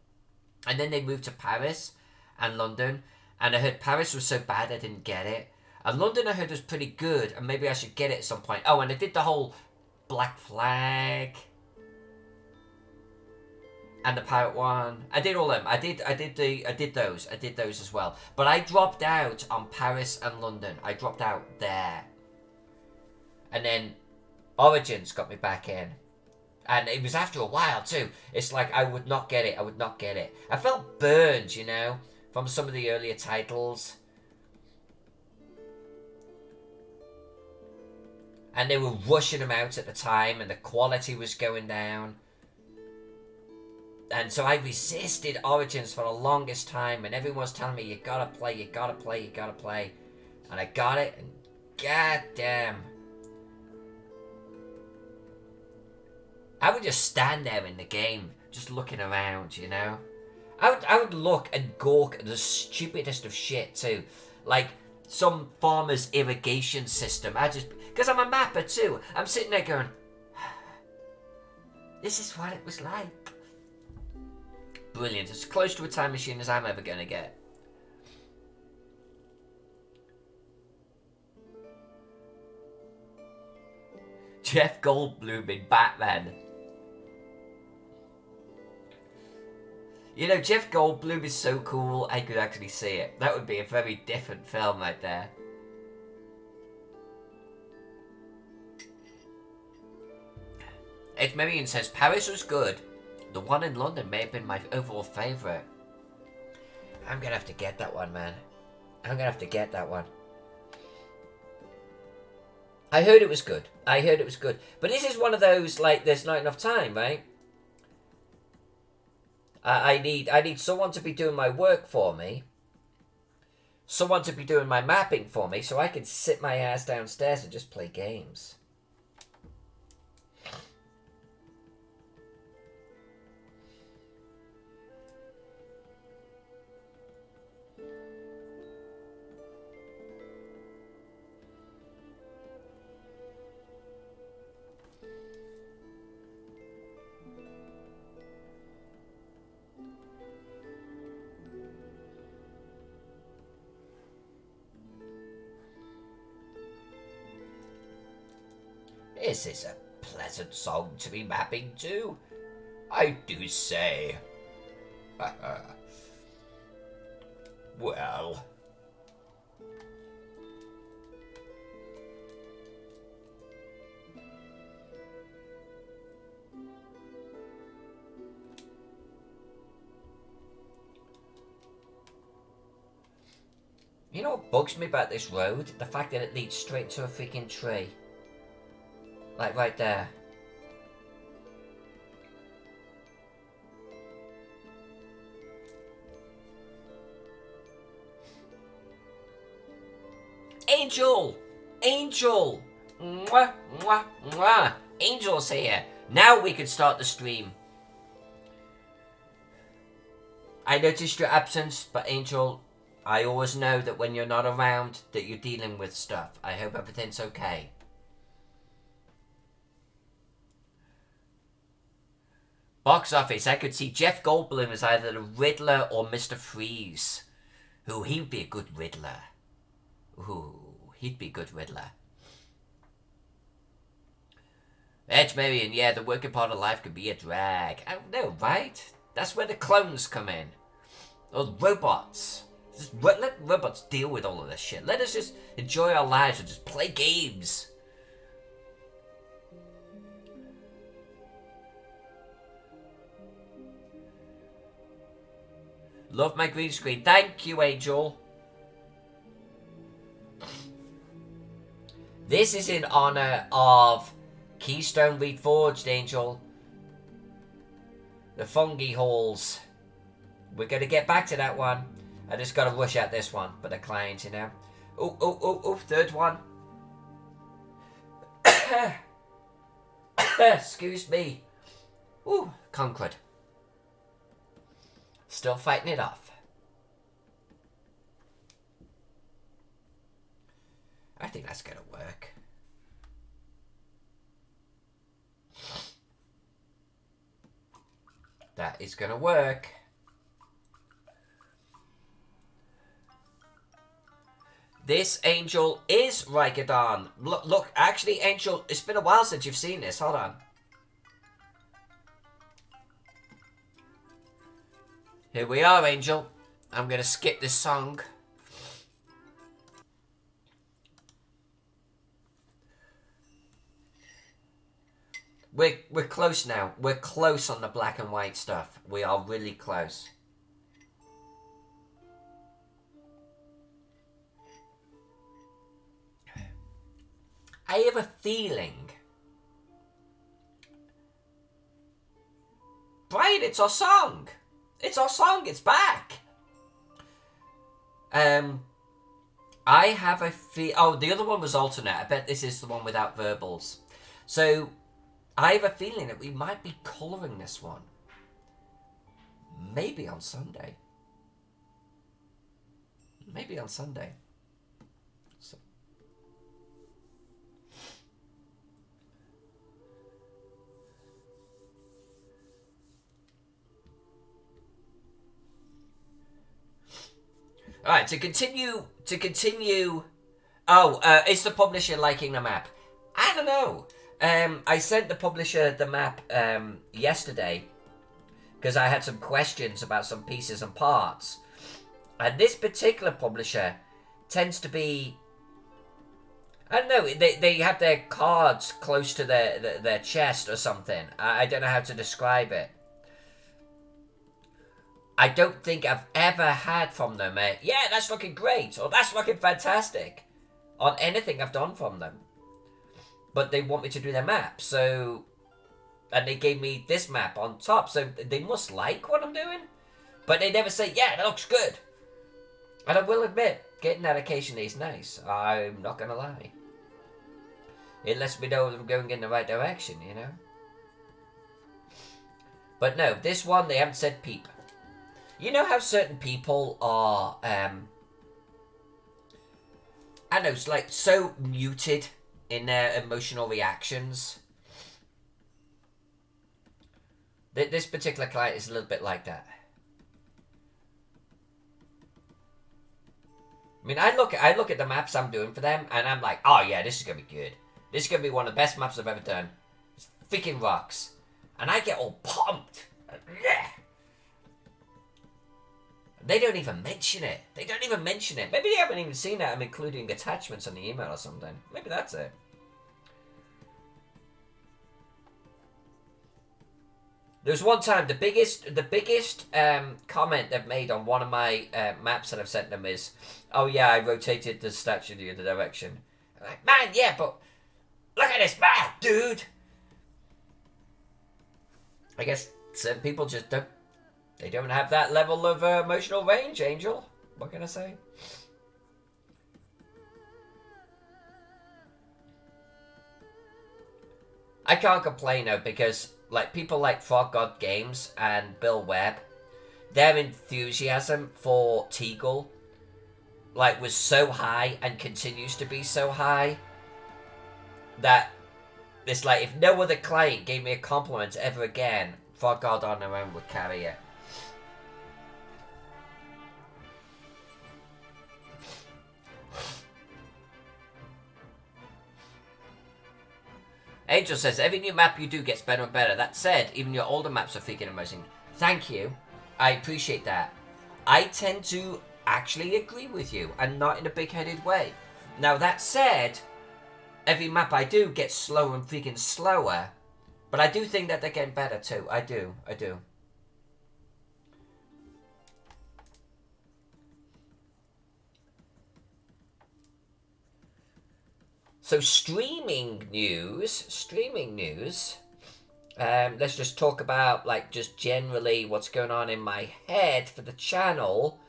And then they moved to Paris and London. And I heard Paris was so bad I didn't get it. And London I heard was pretty good. And maybe I should get it at some point. Oh, and I did the whole Black Flag... and the pirate one. I did all them. I did those as well. But I dropped out on Paris and London. I dropped out there. And then Origins got me back in. And it was after a while too. It's like I would not get it. I felt burned, you know, from some of the earlier titles. And they were rushing them out at the time and the quality was going down. And so I resisted Origins for the longest time, and everyone was telling me, you gotta play. And I got it, and goddamn. I would just stand there in the game, just looking around, you know? I would look and gawk at the stupidest of shit, too. Like, some farmer's irrigation system. Because I'm a mapper, too. I'm sitting there going, this is what it was like. Brilliant. As close to a time machine as I'm ever going to get. Jeff Goldblum in Batman. You know, Jeff Goldblum is so cool, I could actually see it. That would be a very different film right there. Ed Marion says, Paris was good. The one in London may have been my overall favourite. I'm going to have to get that one, man. I'm going to have to get that one. I heard it was good. But this is one of those, like, there's not enough time, right? I need someone to be doing my work for me. Someone to be doing my mapping for me so I can sit my ass downstairs and just play games. This is a pleasant song to be mapping to, I do say. Well. You know what bugs me about this road? The fact that it leads straight to a freaking tree. Like right there. Angel! Angel! Mwah, mwah, mwah. Angel's here. Now we can start the stream. I noticed your absence, but Angel, I always know that when you're not around, that you're dealing with stuff. I hope everything's okay. Box office, I could see Jeff Goldblum as either the Riddler or Mr. Freeze. Ooh, he'd be a good Riddler. Ooh, he'd be a good Riddler. Edge Marion, yeah, the working part of life could be a drag. I don't know, right? That's where the clones come in. Or the robots. Just let robots deal with all of this shit. Let us just enjoy our lives and just play games. Love my green screen. Thank you, Angel. This is in honor of Keystone Reforged, Angel. The fungi halls. We're going to get back to that one. I just got to rush out this one for the clients, you know. Oh, third one. Excuse me. Ooh, concrud. Still fighting it off. I think that's going to work. That is going to work. This, Angel, is Rikadon. Look, actually, Angel, it's been a while since you've seen this. Hold on. Here we are, Angel. I'm going to skip this song. We're close now. We're close on the black and white stuff. We are really close. I have a feeling. Brian, it's our song. It's our song. It's back. I have a feel. Oh, the other one was alternate. I bet this is the one without verbals. So, I have a feeling that we might be colouring this one. Maybe on Sunday. Maybe on Sunday. So. Alright, to continue... Oh, is the publisher liking the map? I don't know. I sent the publisher the map yesterday because I had some questions about some pieces and parts. And this particular publisher tends to be... I don't know, they have their cards close to their chest or something. I don't know how to describe it. I don't think I've ever had from them yeah, that's looking great, or that's looking fantastic, on anything I've done from them. But they want me to do their map, so... And they gave me this map on top, so they must like what I'm doing. But they never say, yeah, that looks good. And I will admit, getting that occasionally is nice. I'm not going to lie. It lets me know that I'm going in the right direction, you know? But no, this one, they haven't said peep. You know how certain people are, I don't know, it's like so muted in their emotional reactions? This particular client is a little bit like that. I mean, I look at the maps I'm doing for them, and I'm like, oh yeah, this is going to be good. This is going to be one of the best maps I've ever done. It's freaking rocks. And I get all pumped. Yeah. They don't even mention it. They don't even mention it. Maybe they haven't even seen it. I'm including attachments on the email or something. Maybe that's it. There's one time, the biggest comment they've made on one of my maps that I've sent them is, oh yeah, I rotated the statue the other direction. I'm like, man, yeah, but look at this map, dude. I guess certain people just don't. They don't have that level of emotional range, Angel. What can I say? I can't complain though, because like people like Frog God Games and Bill Webb, their enthusiasm for Tegel like was so high and continues to be so high that it's like if no other client gave me a compliment ever again Frog God on her own would carry it. Angel says, every new map you do gets better and better. That said, even your older maps are freaking amazing. Thank you. I appreciate that. I tend to actually agree with you, and not in a big-headed way. Now, that said, every map I do gets slower and freaking slower, but I do think that they're getting better too. I do. So streaming news. Let's just talk about, like, just generally what's going on in my head for the channel.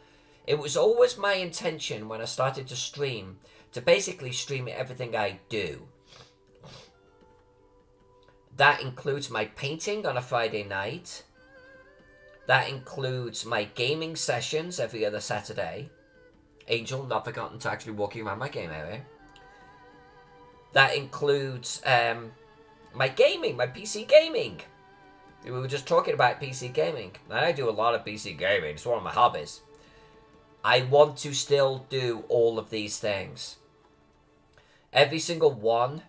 It was always my intention when I started to stream to basically stream everything I do. That includes my painting on a Friday night. That includes my gaming sessions every other Saturday. Angel, not forgotten to actually walk you around my game area. That includes my gaming, my PC gaming. We were just talking about PC gaming. And I do a lot of PC gaming. It's one of my hobbies. I want to still do all of these things. Every single one,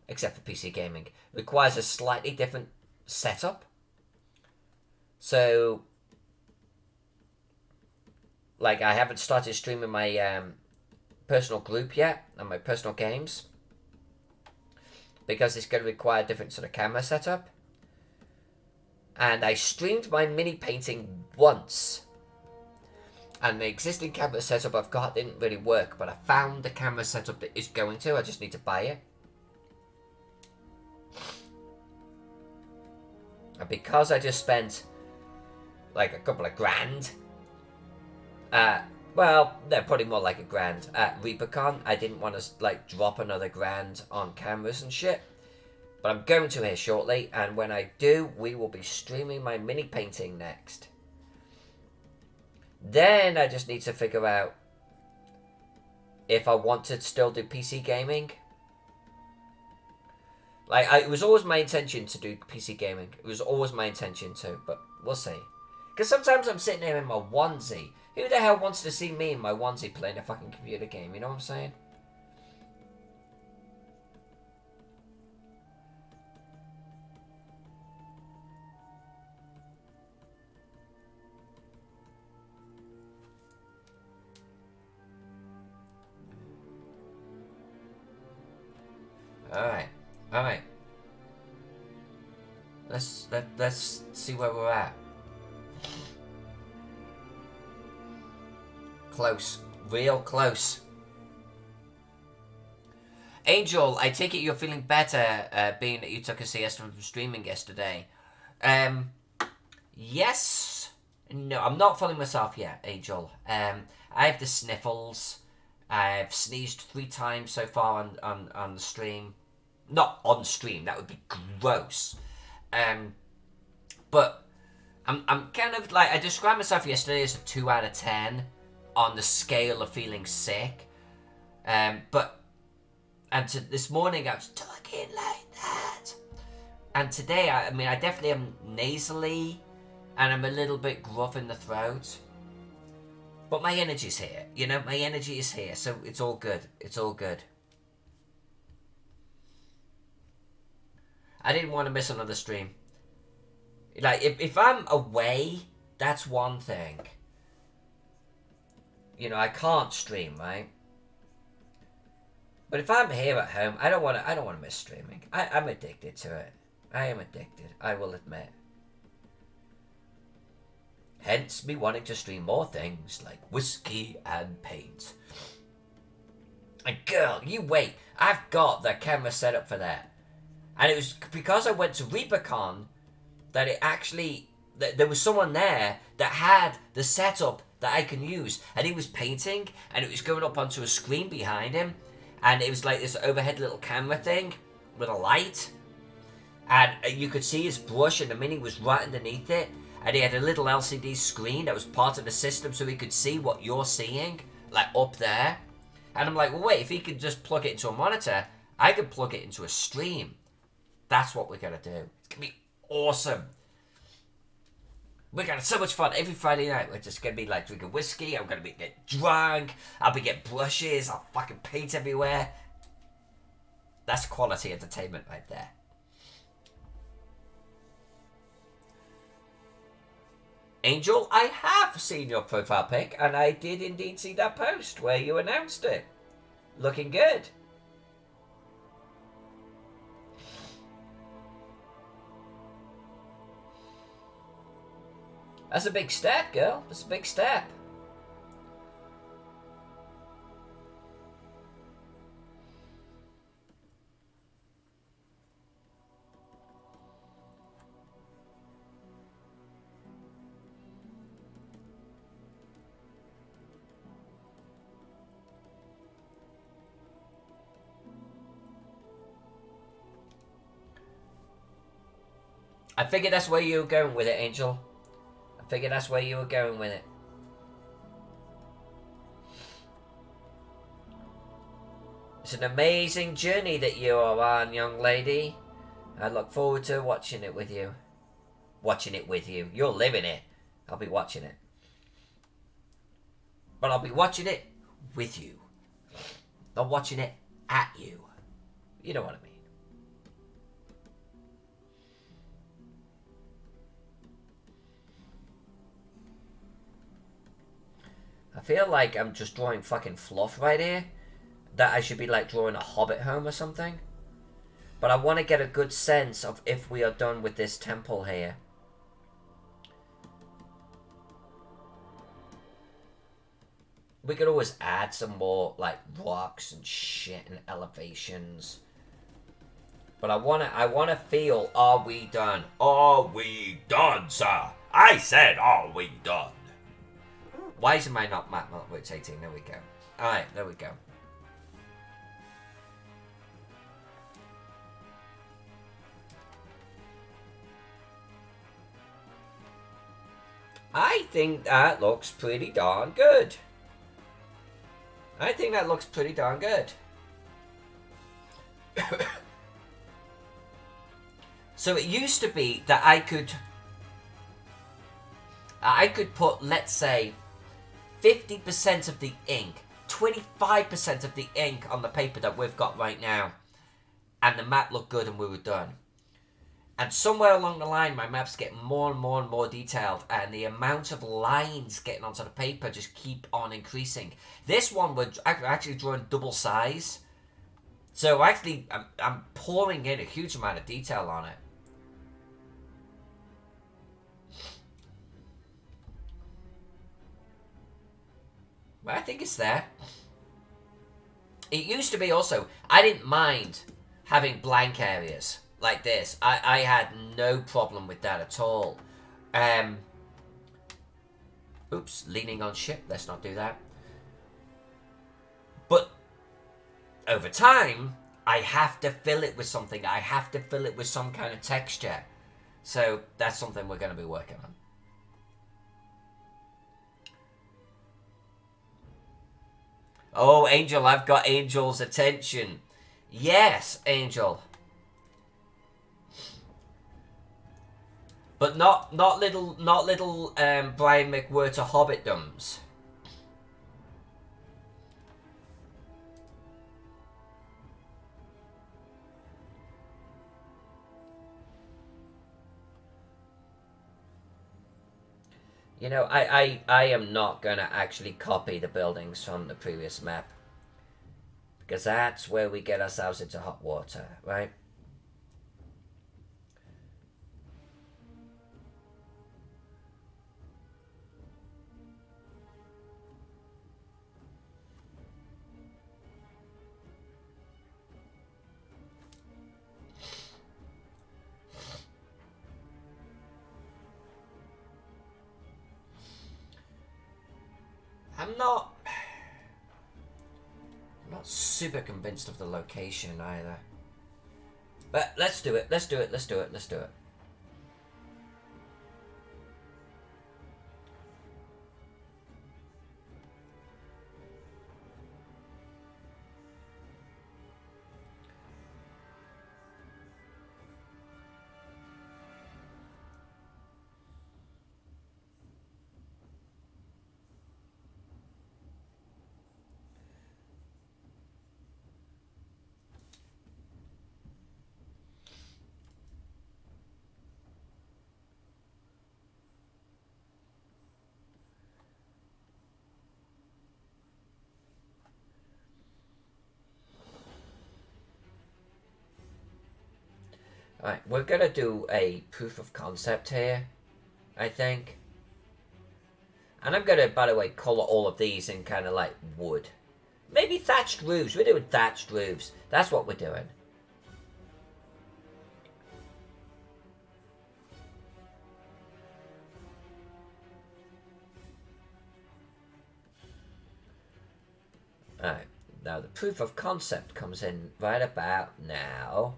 except for PC gaming, requires a slightly different setup. So, like, I haven't started streaming my personal group yet and my personal games, because it's going to require a different sort of camera setup. And I streamed my mini painting once, and the existing camera setup I've got didn't really work, but I found the camera setup that is going to. I just need to buy it. And because I just spent like a couple of grand, well, they're probably more like a grand at Rikadon. I didn't want to like drop another grand on cameras and shit, but I'm going to here shortly, and when I do, we will be streaming my mini painting next. Then I just need to figure out if I want to still do PC gaming. Like, it was always my intention to do PC gaming. It was always my intention to, but we'll see. Because sometimes I'm sitting there in my onesie. Who the hell wants to see me in my onesie playing a fucking computer game? You know what I'm saying? Alright. Let's see where we're at. Close. Real close. Angel, I take it you're feeling better, being that you took a siesta from streaming yesterday. Yes. No, I'm not feeling myself yet, Angel. I have the sniffles. I've sneezed 3 times so far on the stream. Not on stream, that would be gross. But I'm kind of like, I described myself yesterday as a 2 out of 10 on the scale of feeling sick. This morning I was talking like that. And today, I mean, I definitely am nasally, and I'm a little bit gruff in the throat. But my energy's here, you know, my energy is here, so it's all good. It's all good. I didn't want to miss another stream. Like, if I'm away, that's one thing. You know, I can't stream, right? But if I'm here at home, I don't want to miss streaming. I'm addicted to it. I am addicted, I will admit. Hence me wanting to stream more things like whiskey and paint. And girl, you wait. I've got the camera set up for that. And it was because I went to Rikadon that it actually, there was someone there that had the setup that I can use. And he was painting, and it was going up onto a screen behind him. And it was like this overhead little camera thing with a light. And you could see his brush, and the mini was right underneath it. And he had a little LCD screen that was part of the system, so he could see what you're seeing, like up there. And I'm like, well, wait, if he could just plug it into a monitor, I could plug it into a stream. That's what we're going to do. It's going to be awesome. We're gonna have so much fun every Friday night. We're just gonna be like drinking whiskey. I'm gonna be get drunk. I'll be getting brushes. I'll fucking paint everywhere. That's quality entertainment right there. Angel, I have seen your profile pic, and I did indeed see that post where you announced it. Looking good. That's a big step, girl. That's a big step. I figured that's where you were going with it, Angel. I figured that's where you were going with it. It's an amazing journey that you are on, young lady. I look forward to watching it with you. Watching it with you. You're living it. I'll be watching it. But I'll be watching it with you. Not watching it at you. You know what I mean. I feel like I'm just drawing fucking fluff right here. That I should be like drawing a hobbit home or something. But I want to get a good sense of if we are done with this temple here. We could always add some more like rocks and shit and elevations. But I wanna feel, are we done? Are we done, sir? I said, are we done? Why is my map not rotating? There we go. Alright, there we go. I think that looks pretty darn good. I think that looks pretty darn good. So it used to be that I could put, let's say, 50% of the ink, 25% of the ink on the paper that we've got right now, and the map looked good and we were done. And somewhere along the line, my maps get more and more and more detailed, and the amount of lines getting onto the paper just keep on increasing. This one, we're actually drawing double size. So actually, I'm pouring in a huge amount of detail on it. But I think it's there. It used to be also, I didn't mind having blank areas like this. I had no problem with that at all. Oops, leaning on ship. Let's not do that. But over time, I have to fill it with something. I have to fill it with some kind of texture. So that's something we're going to be working on. Oh, Angel, I've got Angel's attention. Yes, Angel. But not little Brian McWhirter hobbitdoms. You know, I am not going to actually copy the buildings from the previous map. Because that's where we get ourselves into hot water, right? I'm not super convinced of the location either. But let's do it. Let's do it. Let's do it. Let's do it. Right, we're gonna do a proof of concept here, I think. And I'm gonna, by the way, colour all of these in kind of like wood. Maybe thatched roofs. We're doing thatched roofs. That's what we're doing. Alright, now the proof of concept comes in right about now.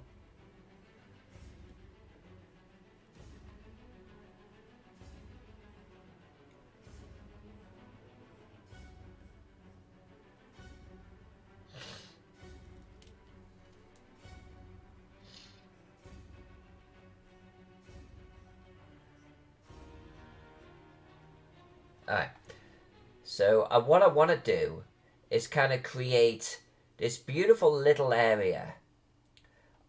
Alright, so what I want to do is kind of create this beautiful little area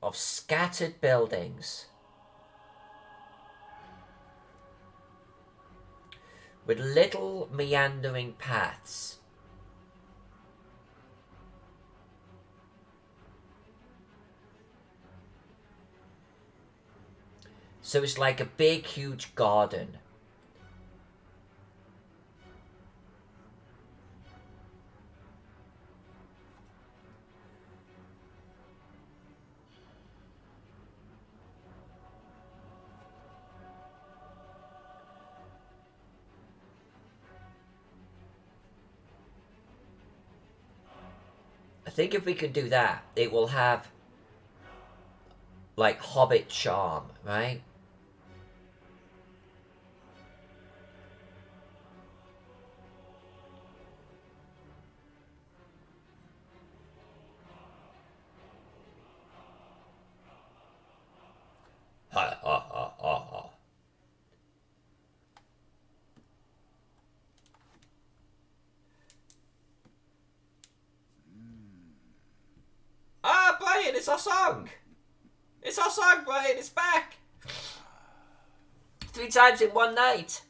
of scattered buildings with little meandering paths. So it's like a big, huge garden. I think if we can do that, it will have like hobbit charm, right? Ha ha ha ha ha. Ah, Brian, it's our song! It's our song, Brian, it's back! 3 times in one night.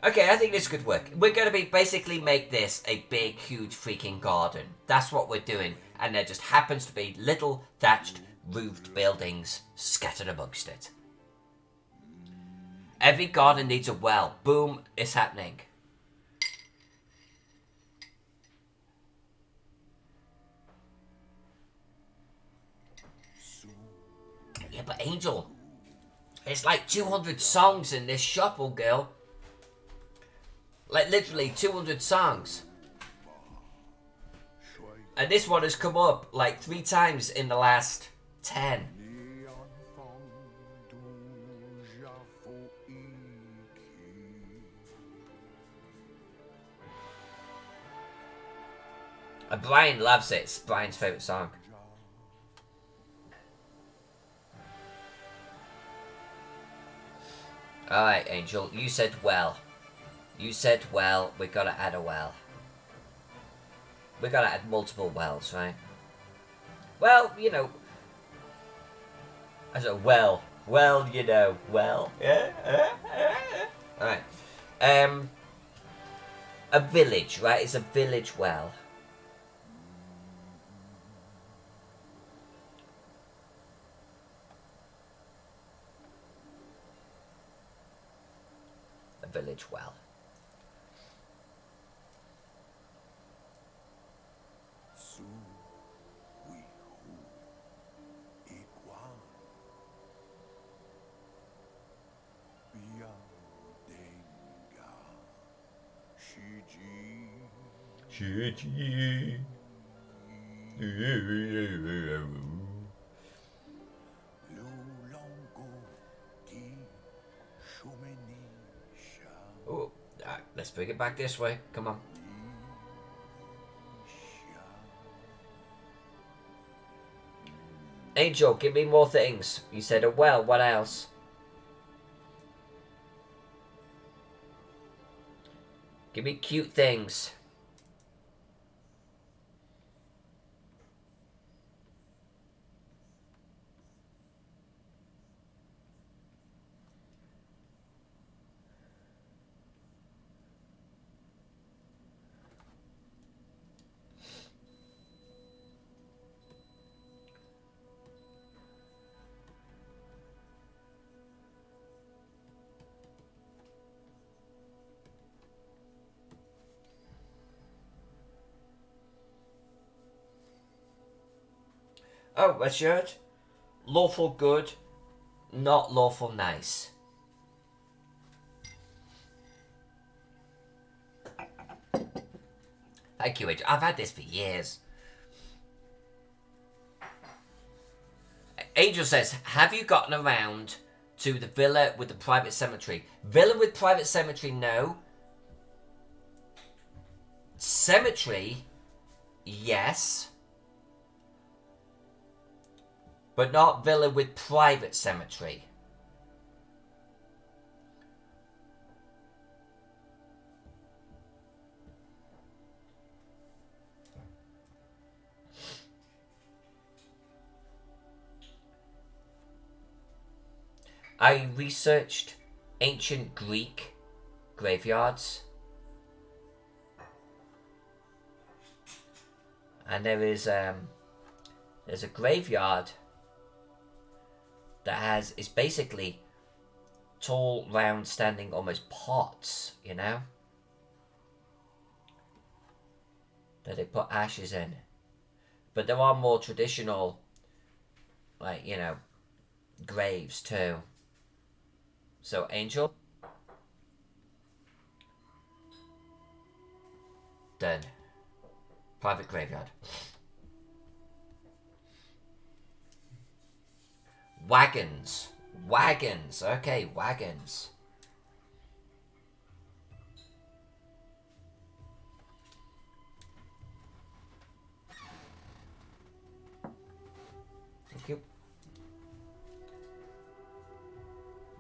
Okay, I think this could work. We're going to be basically make this a big, huge freaking garden. That's what we're doing. And there just happens to be little thatched, roofed buildings scattered amongst it. Every garden needs a well. Boom, it's happening. Yeah, but Angel, it's like 200 songs in this shuffle, girl. Like literally 200 songs. And this one has come up like 3 times in the last 10. And Brian loves it. It's Brian's favourite song. Alright, Angel, you said well. You said well, we gotta add a well. We gotta add multiple wells, right? Well, you know. I said well, you know, well. Alright. A village, right? It's a village well. A village well. Oh, let's bring it back this way. Come on. Angel, give me more things. You said a well, what else? Give me cute things. Oh, a shirt. Lawful good, not lawful nice. Thank you, Angel. I've had this for years. Angel says, have you gotten around to the villa with the private cemetery? Villa with private cemetery, no. Cemetery, yes. But not villa with private cemetery. I researched ancient Greek graveyards. And there's a graveyard that is basically tall, round, standing, almost pots, you know? That they put ashes in. But there are more traditional, like, you know, graves too. So, Angel. Done. Private graveyard. Wagons. Wagons. Okay, wagons. Thank you.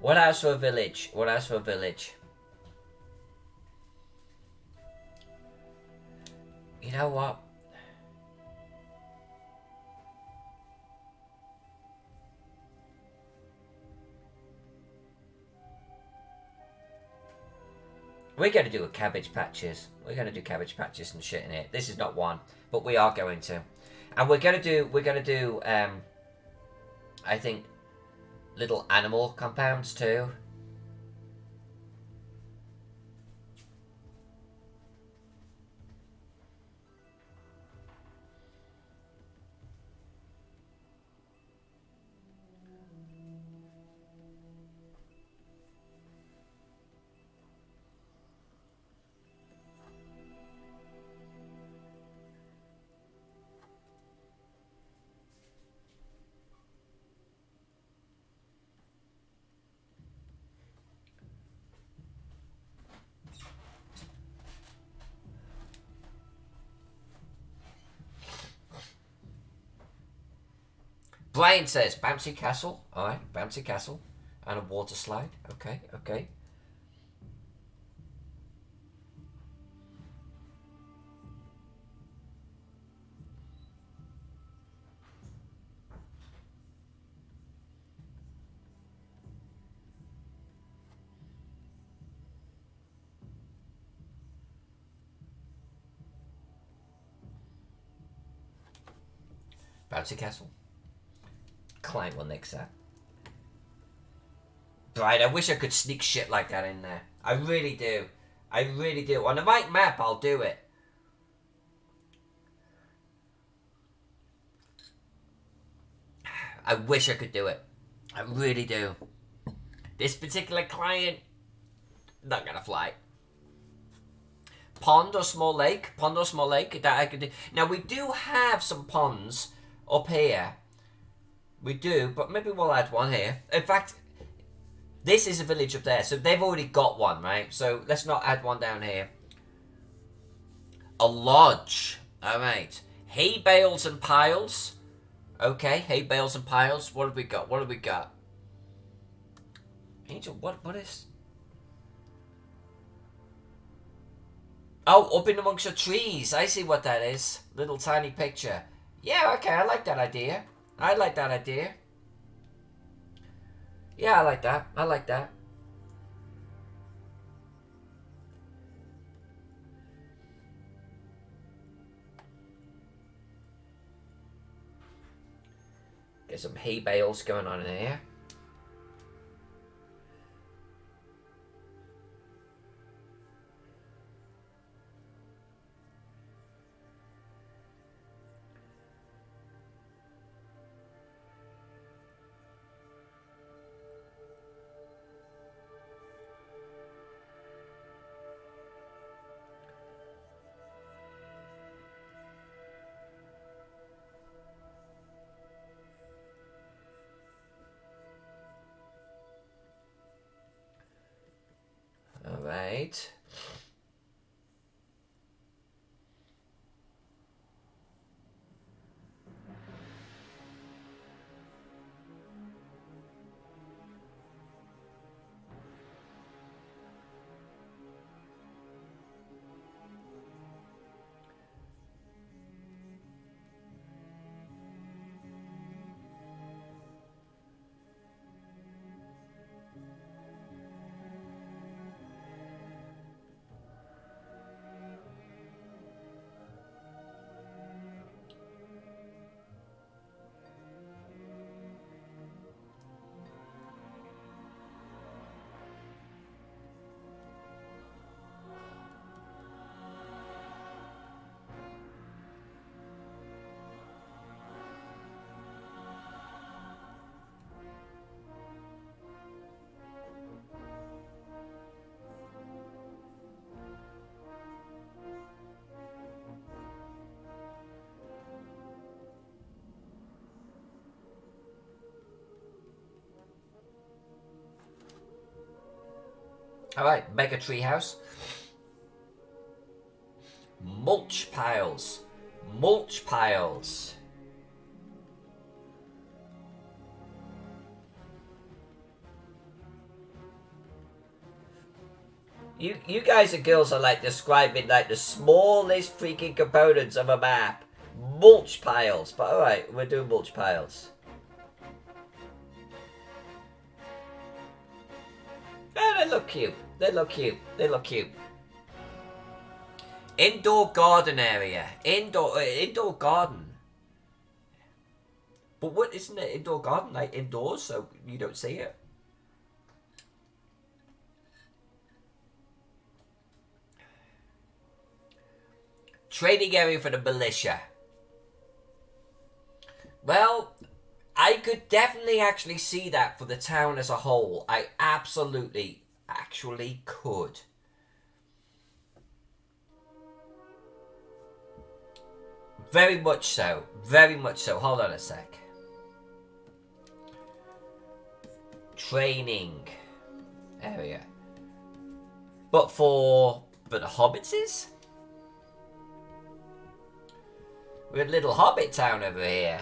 What else for a village? What else for a village? You know what? We're going to do a cabbage patches. We're going to do cabbage patches and shit in it. This is not one, but we are going to. And we're going to do, I think, little animal compounds too. Brian says, bouncy castle. Alright, bouncy castle. And a water slide. Okay, okay. Bouncy castle. Climb on next set. Right, I wish I could sneak shit like that in there. I really do. I really do. On the right map, I'll do it. I wish I could do it. I really do. This particular client, not gonna fly. Pond or small lake? Pond or small lake that I could do. Now, we do have some ponds up here. We do, but maybe we'll add one here. In fact, this is a village up there, so they've already got one, right? So let's not add one down here. A lodge. Alright. Hay bales and piles. Okay, hay bales and piles. What have we got? What have we got? Angel, what is... Oh, up in amongst the trees. I see what that is. Little tiny picture. Yeah, okay, I like that idea. I like that idea. Yeah, I like that. I like that. Get some hay bales going on in here. right. Alright, mega treehouse. Mulch piles. Mulch piles. You guys and girls are like describing like the smallest freaking components of a map. Mulch piles. But alright, we're doing mulch piles. Oh, they look cute. They look cute. They look cute. Indoor garden area. Indoor garden. But what, isn't it indoor garden like indoors so you don't see it? Training area for the militia. Well, I could definitely actually see that for the town as a whole. I absolutely, actually could. Very much so. Very much so. Hold on a sec. Training area. But the hobbits is? We're a little hobbit town over here.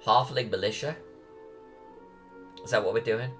Halfling militia? Is that what we're doing?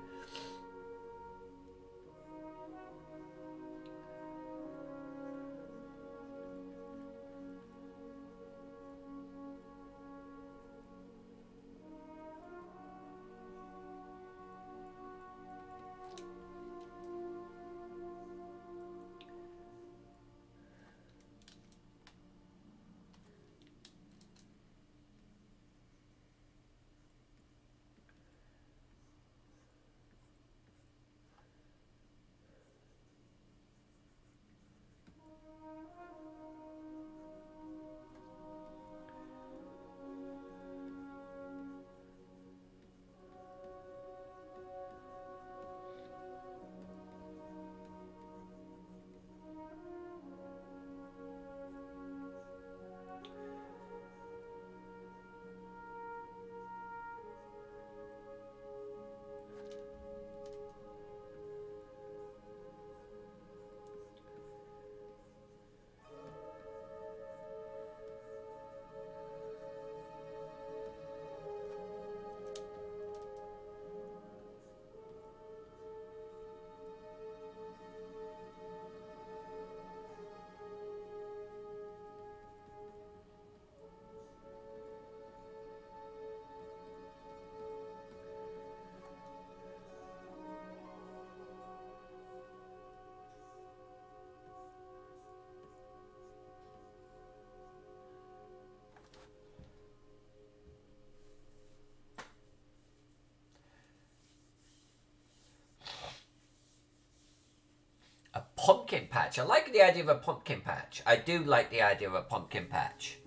A pumpkin patch. I like the idea of a pumpkin patch. I do like the idea of a pumpkin patch.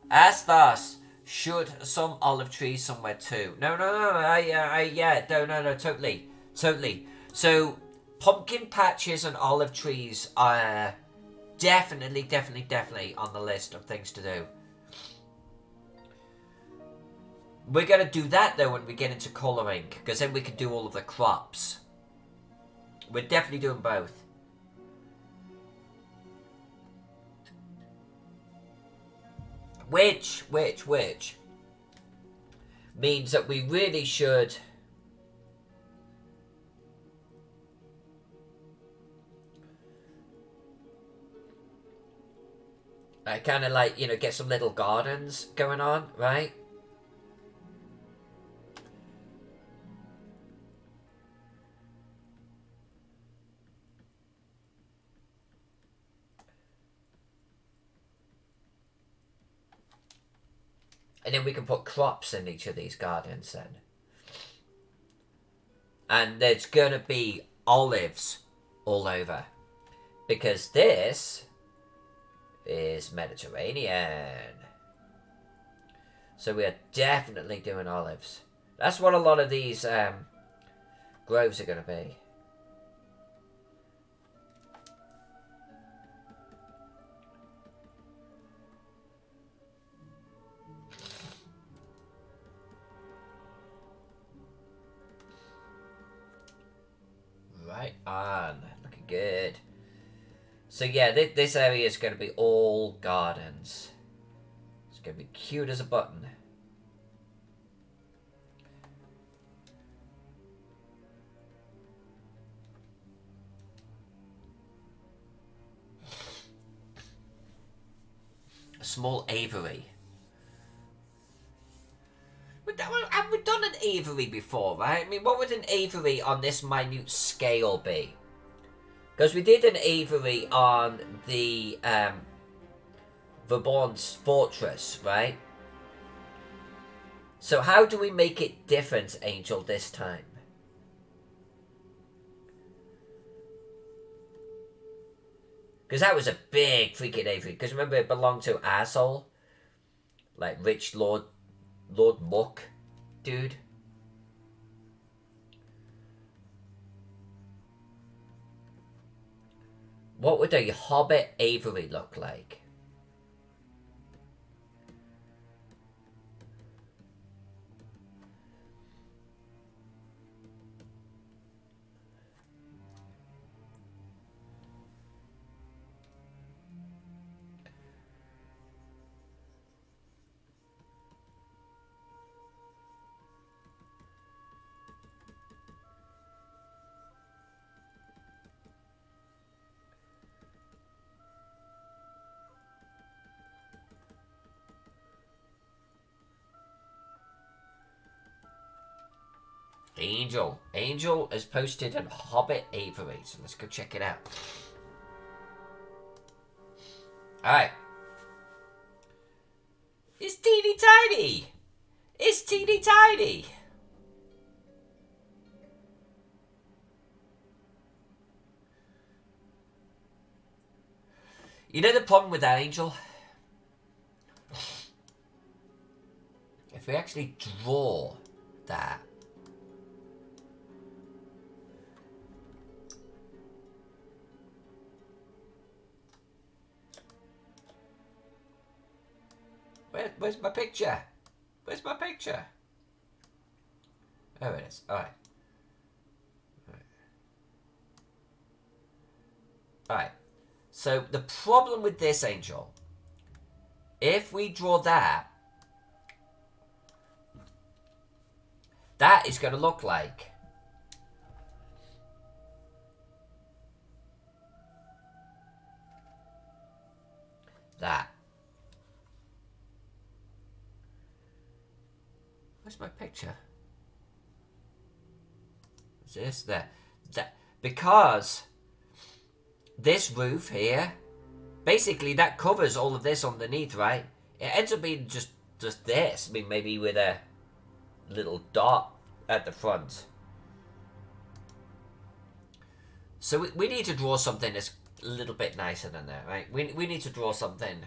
As thus, should some olive trees somewhere too? No, totally. So, pumpkin patches and olive trees are definitely on the list of things to do. We're going to do that, though, when we get into colouring, because then we can do all of the crops. We're definitely doing both. Which means that we really should kind of like, you know, get some little gardens going on, right? And then we can put crops in each of these gardens then. And there's going to be olives all over. Because this is Mediterranean. So we are definitely doing olives. That's what a lot of these groves are going to be. Right on. Looking good. So yeah, this area is going to be all gardens. It's going to be cute as a button. A small aviary. We've done an aviary before, right? I mean, what would an aviary on this minute scale be? Because we did an aviary on the Verborn's fortress, right? So how do we make it different, Angel, this time? Because that was a big freaking aviary. Because remember, it belonged to asshole, like rich Lord Muck, dude. What would a hobbit aviary look like? Angel has posted a hobbit aviary, so let's go check it out. Alright. It's teeny tiny! It's teeny tiny! You know the problem with that, Angel? If we actually draw that, where's my picture? Where's my picture? There it is. Alright. Alright. So the problem with this, Angel, if we draw that, that is going to look like that. Where's my picture? Is this there? That, because this roof here, basically that covers all of this underneath, right? It ends up being just this. I mean, maybe with a little dot at the front. So we need to draw something that's a little bit nicer than that, right? We need to draw something.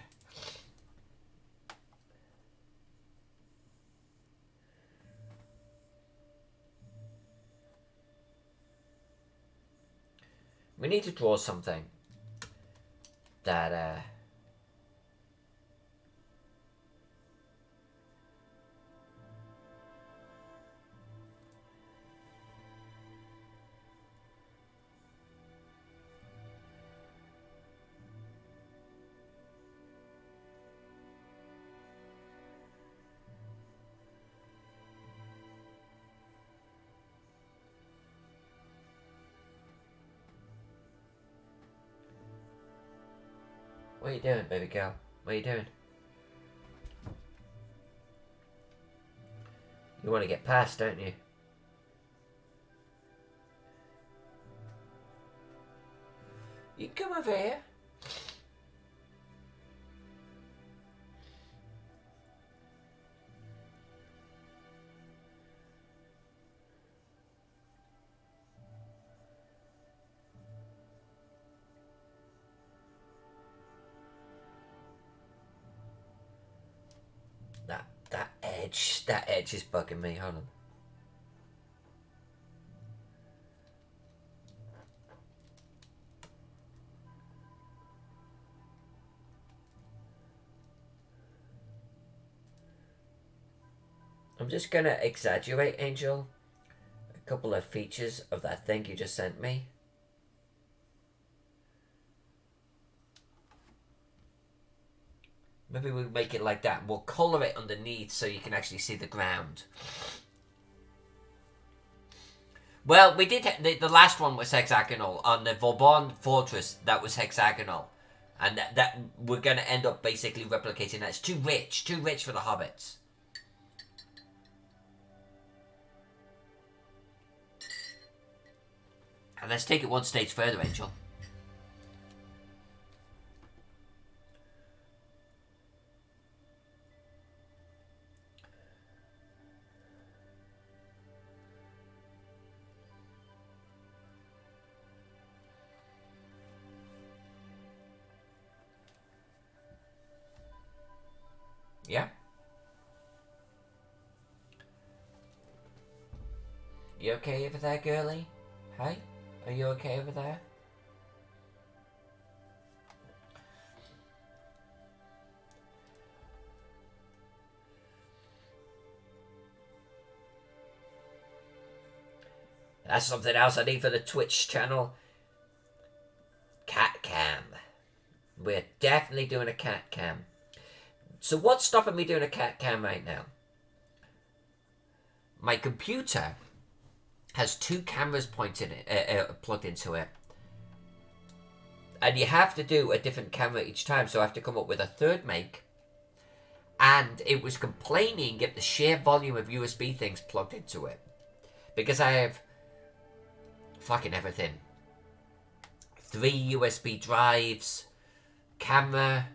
We need to draw something that, What are you doing, baby girl? What are you doing? You want to get past, don't you? You can come over here. That edge is bugging me. Hold on. I'm just gonna exaggerate, Angel, a couple of features of that thing you just sent me. Maybe we'll make it like that. We'll colour it underneath so you can actually see the ground. Well, we did... The last one was hexagonal. On the Vauban Fortress, that was hexagonal. And that we're going to end up basically replicating that. It's too rich. Too rich for the hobbits. And let's take it one stage further, Angel. Yeah? You okay over there, girlie? Hey? Are you okay over there? That's something else I need for the Twitch channel. Cat cam. We're definitely doing a cat cam. So what's stopping me doing a cat cam right now? My computer has 2 cameras pointed plugged into it. And you have to do a different camera each time, so I have to come up with a third make. And it was complaining at the sheer volume of USB things plugged into it. Because I have fucking everything. 3 USB drives, camera,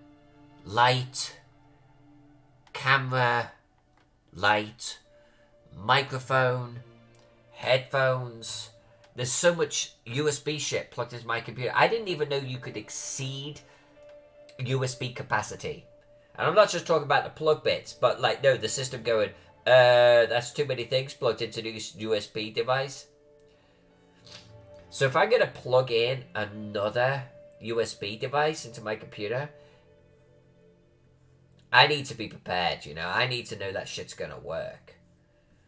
light, camera, light, microphone, headphones. There's so much USB shit plugged into my computer. I didn't even know you could exceed USB capacity. And I'm not just talking about the plug bits, but like, no, the system going, that's too many things plugged into this USB device. So if I'm going to plug in another USB device into my computer, I need to be prepared, you know. I need to know that shit's going to work.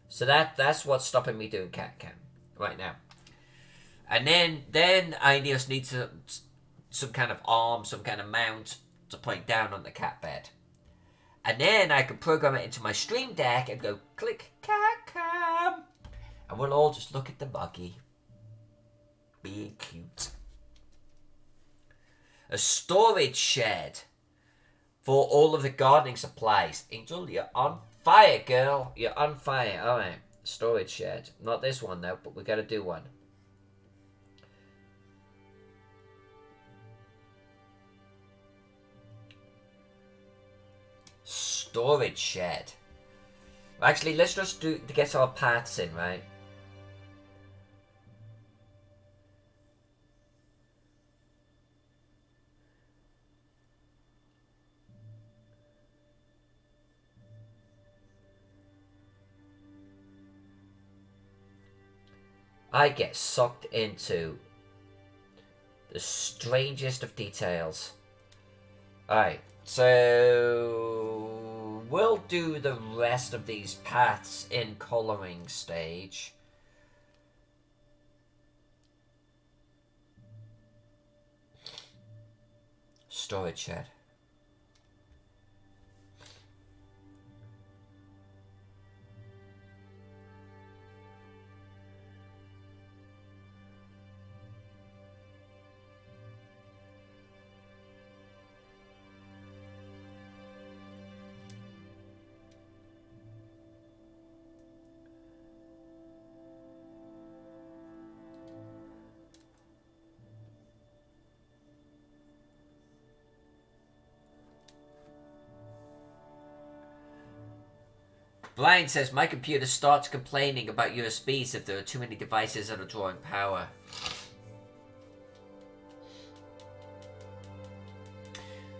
So that's what's stopping me doing cat cam right now. And then I just need some kind of arm, some kind of mount to point down on the cat bed. And then I can program it into my stream deck and go click cat cam. And we'll all just look at the buggy. Being cute. A storage shed for all of the gardening supplies. Angel, you're on fire, girl. You're on fire. Alright. Storage shed. Not this one, though, but we got to do one. Storage shed. Actually, let's just get our paths in, right? I get sucked into the strangest of details. Alright, so we'll do the rest of these paths in colouring stage. Storage shed. Brian says, my computer starts complaining about USBs if there are too many devices that are drawing power.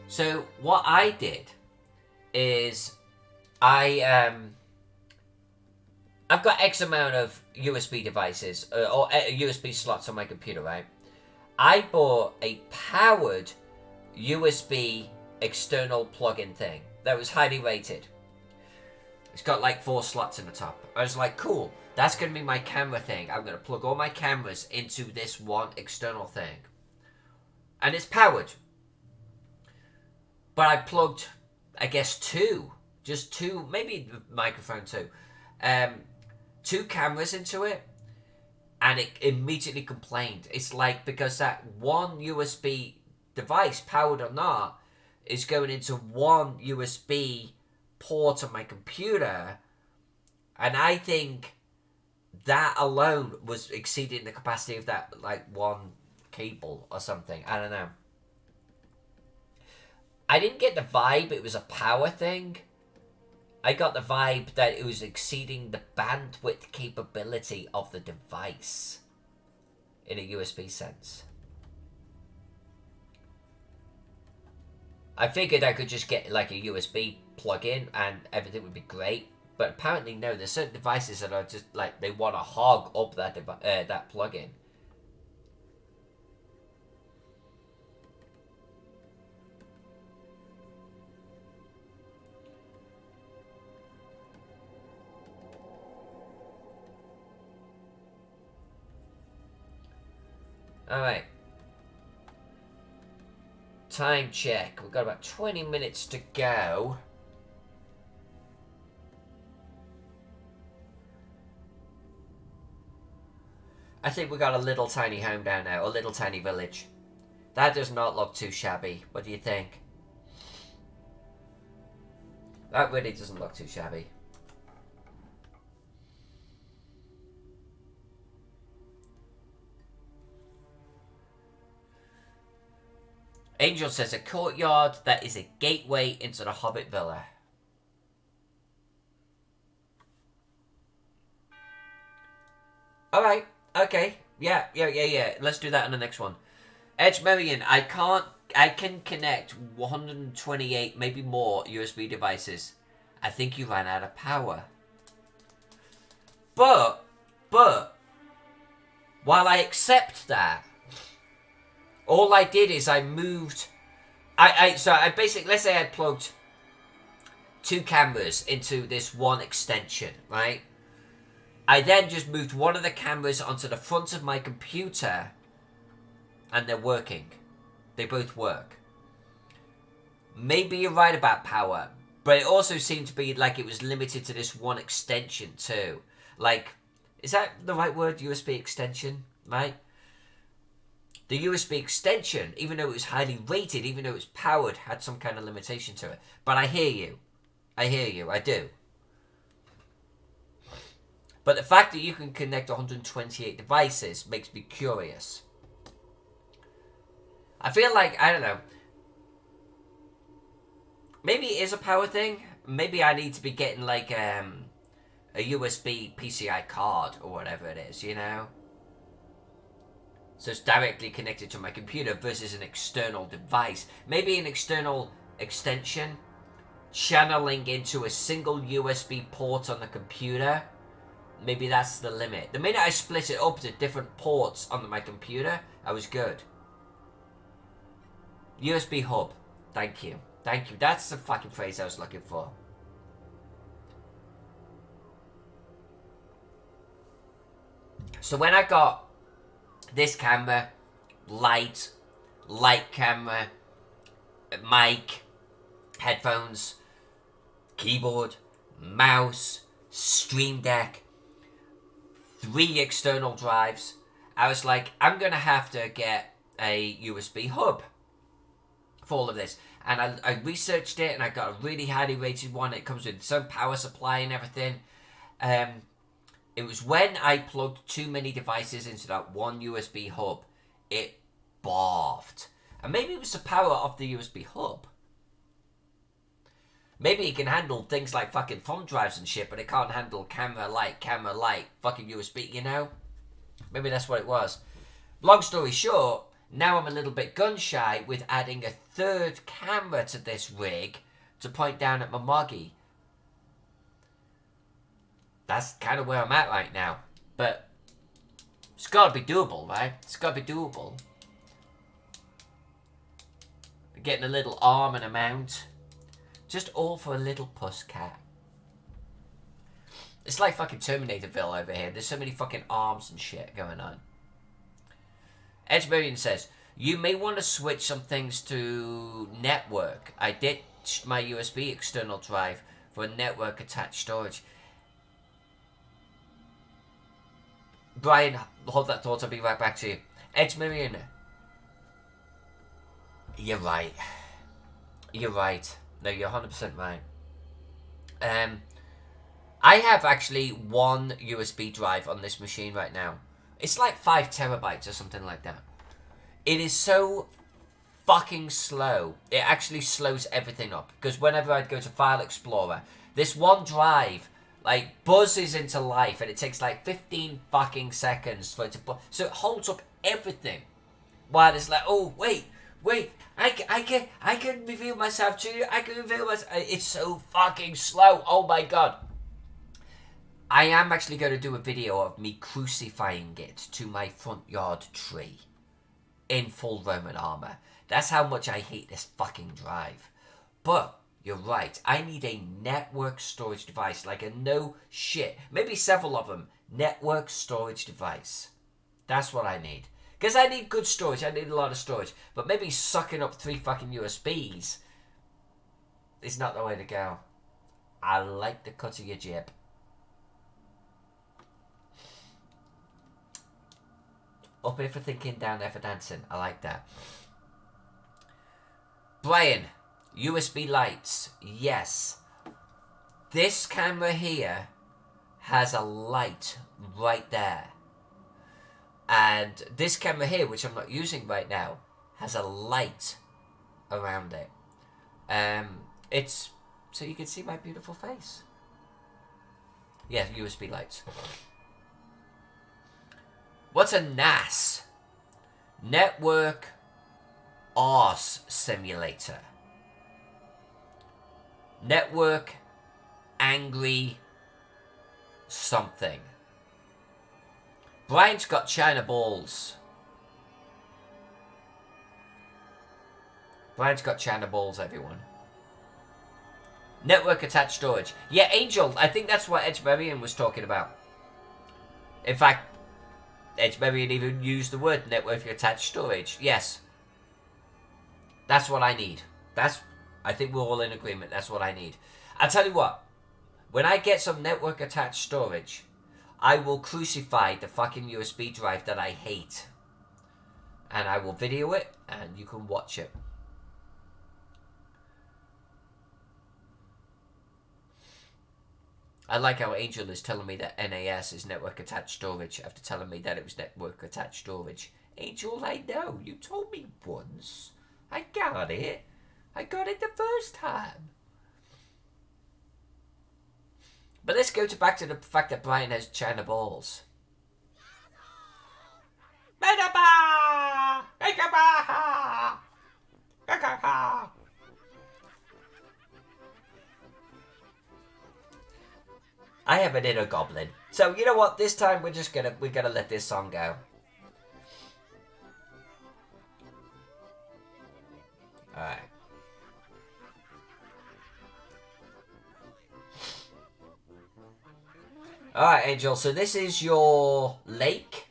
So what I did is I've got X amount of USB devices or USB slots on my computer, right? I bought a powered USB external plug-in thing that was highly rated. It's got like 4 slots in the top. I was like, cool, that's going to be my camera thing. I'm going to plug all my cameras into this one external thing. And it's powered. But I plugged, I guess, 2. Just 2, maybe the microphone too. 2 cameras into it. And it immediately complained. It's like, because that one USB device, powered or not, is going into one USB port on my computer, and I think that alone was exceeding the capacity of that like one cable or something. I don't know. I didn't get the vibe it was a power thing. I got the vibe that it was exceeding the bandwidth capability of the device in a USB sense. I figured I could just get like a USB plug-in and everything would be great, but apparently no. There's certain devices that are just like they want to hog up that plug-in. All right. Time check. We've got about 20 minutes to go. I think we got a little tiny home down now, a little tiny village. That does not look too shabby. What do you think? That really doesn't look too shabby. Angel says a courtyard that is a gateway into the Hobbit Villa. Alright, okay. Yeah. Let's do that on the next one. Edge Marion, I can connect 128, maybe more USB devices. I think you ran out of power. But, while I accept that, all I did is I moved... So I basically... Let's say I plugged 2 cameras into this one extension, right? I then just moved one of the cameras onto the front of my computer, and they're working. They both work. Maybe you're right about power, but it also seemed to be like it was limited to this one extension too. Like, is that the right word? USB extension, right? The USB extension, even though it was highly rated, even though it was powered, had some kind of limitation to it. But I hear you. I do. But the fact that you can connect 128 devices makes me curious. I feel like, I don't know, maybe it is a power thing. Maybe I need to be getting like a USB PCI card or whatever it is, you know? So it's directly connected to my computer versus an external device. Maybe an external extension channeling into a single USB port on the computer. Maybe that's the limit. The minute I split it up to different ports on my computer, I was good. USB hub. Thank you. That's the fucking phrase I was looking for. So when I got this camera, light camera, mic, headphones, keyboard, mouse, Stream Deck, 3 external drives, I was like, I'm going to have to get a USB hub for all of this. And I researched it, and I got a really highly rated one. It comes with its own power supply and everything. It was when I plugged too many devices into that one USB hub, it barfed. And maybe it was the power of the USB hub. Maybe it can handle things like fucking thumb drives and shit, but it can't handle camera light, fucking USB, you know? Maybe that's what it was. Long story short, now I'm a little bit gun shy with adding a third camera to this rig to point down at my moggy. That's kind of where I'm at right now. But it's got to be doable, right? It's got to be doable. Getting a little arm and a mount. Just all for a little puss cat. It's like fucking Terminatorville over here. There's so many fucking arms and shit going on. Edgemarian says, you may want to switch some things to network. I ditched my USB external drive for network attached storage. Brian, hold that thought. I'll be right back to you. Edgemarian. You're right. You're right. No, you're 100% right. I have actually one USB drive on this machine right now. It's like 5 terabytes or something like that. It is so fucking slow. It actually slows everything up. Because whenever I'd go to File Explorer, this one drive, like, buzzes into life. And it takes like 15 fucking seconds for it to... So it holds up everything. While it's like, oh, wait, I can reveal myself to you. I can reveal myself. It's so fucking slow. Oh my god. I am actually going to do a video of me crucifying it to my front yard tree. In full Roman armor. That's how much I hate this fucking drive. But, you're right. I need a network storage device. Like a no shit. Maybe several of them. Network storage device. That's what I need. Because I need good storage. I need a lot of storage. But maybe sucking up 3 fucking USBs is not the way to go. I like the cut of your jib. Up here for thinking, down there for dancing. I like that. Brian, USB lights. Yes. This camera here has a light right there. And this camera here, which I'm not using right now, has a light around it. It's so you can see my beautiful face. Yeah, USB lights. What's a NAS? Network Arse Simulator. Network Angry something. Brian's got China balls. Brian's got China balls, everyone. Network attached storage. Yeah, Angel, I think that's what Edgemarian was talking about. In fact, Edgemarian even used the word network attached storage. Yes. That's what I need. I think we're all in agreement. That's what I need. I'll tell you what. When I get some network attached storage, I will crucify the fucking USB drive that I hate. And I will video it, and you can watch it. I like how Angel is telling me that NAS is network attached storage after telling me that it was network attached storage. Angel, I know. You told me once. I got it. I got it the first time. But let's go back to the fact that Brian has China balls. I have an inner goblin. So you know what? This time we're gonna let this song go. Alright. Alright, Angel, so this is your lake.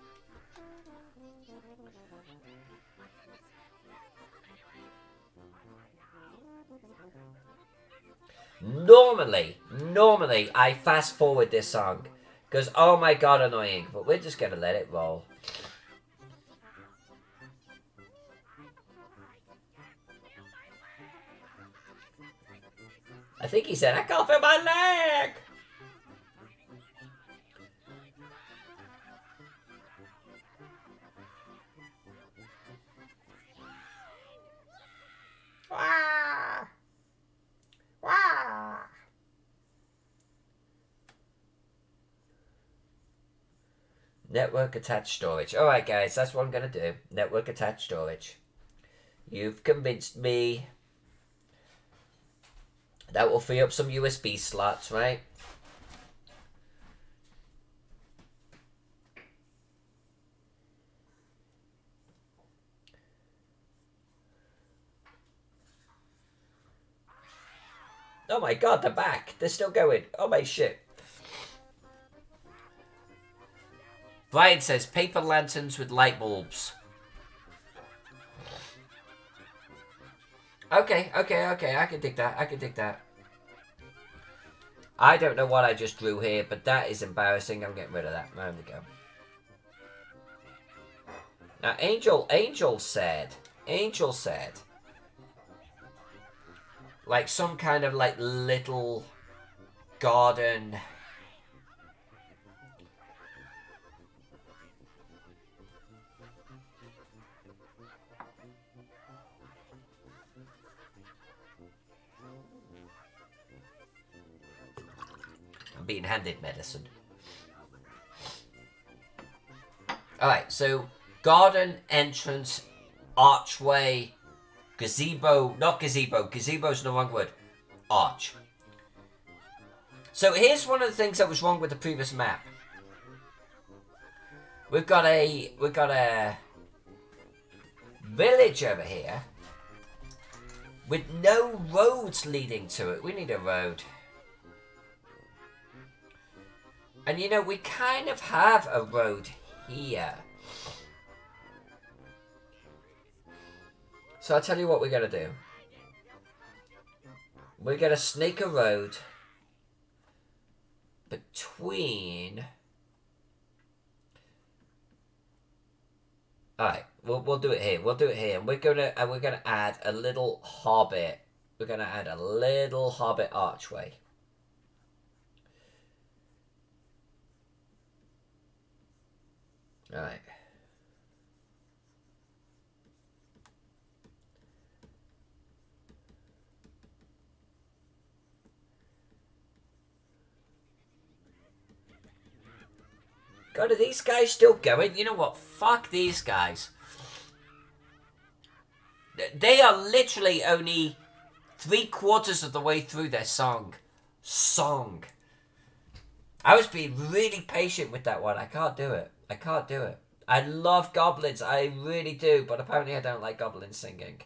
Normally, I fast forward this song. Because, oh my god, annoying. But we're just gonna let it roll. I think he said, I can't feel my leg! Wah! Wah! Network attached storage. Alright guys, that's what I'm going to do. Network attached storage. You've convinced me. That will free up some USB slots, right? Oh my god, they're back. They're still going. Oh my shit. Brian says paper lanterns with light bulbs. Okay. I can dig that. I don't know what I just drew here, but that is embarrassing. I'm getting rid of that. There we go. Now, Angel said, like some kind of like little garden. I'm being handed medicine. Alright, so garden, entrance, archway, gazebo, not gazebo, gazebo's the wrong word, arch. So here's one of the things that was wrong with the previous map. We've got a village over here with no roads leading to it. We need a road. And you know, we kind of have a road here. So I'll tell you what we're going to do. We're going to snake a road between... Alright, we'll do it here. We'll do it here. And we're gonna add a little hobbit. We're gonna add a little hobbit archway. Alright. God, are these guys still going? You know what? Fuck these guys. They are literally only 3/4 of the way through their song. I was being really patient with that one. I can't do it. I love goblins. I really do. But apparently I don't like goblins singing.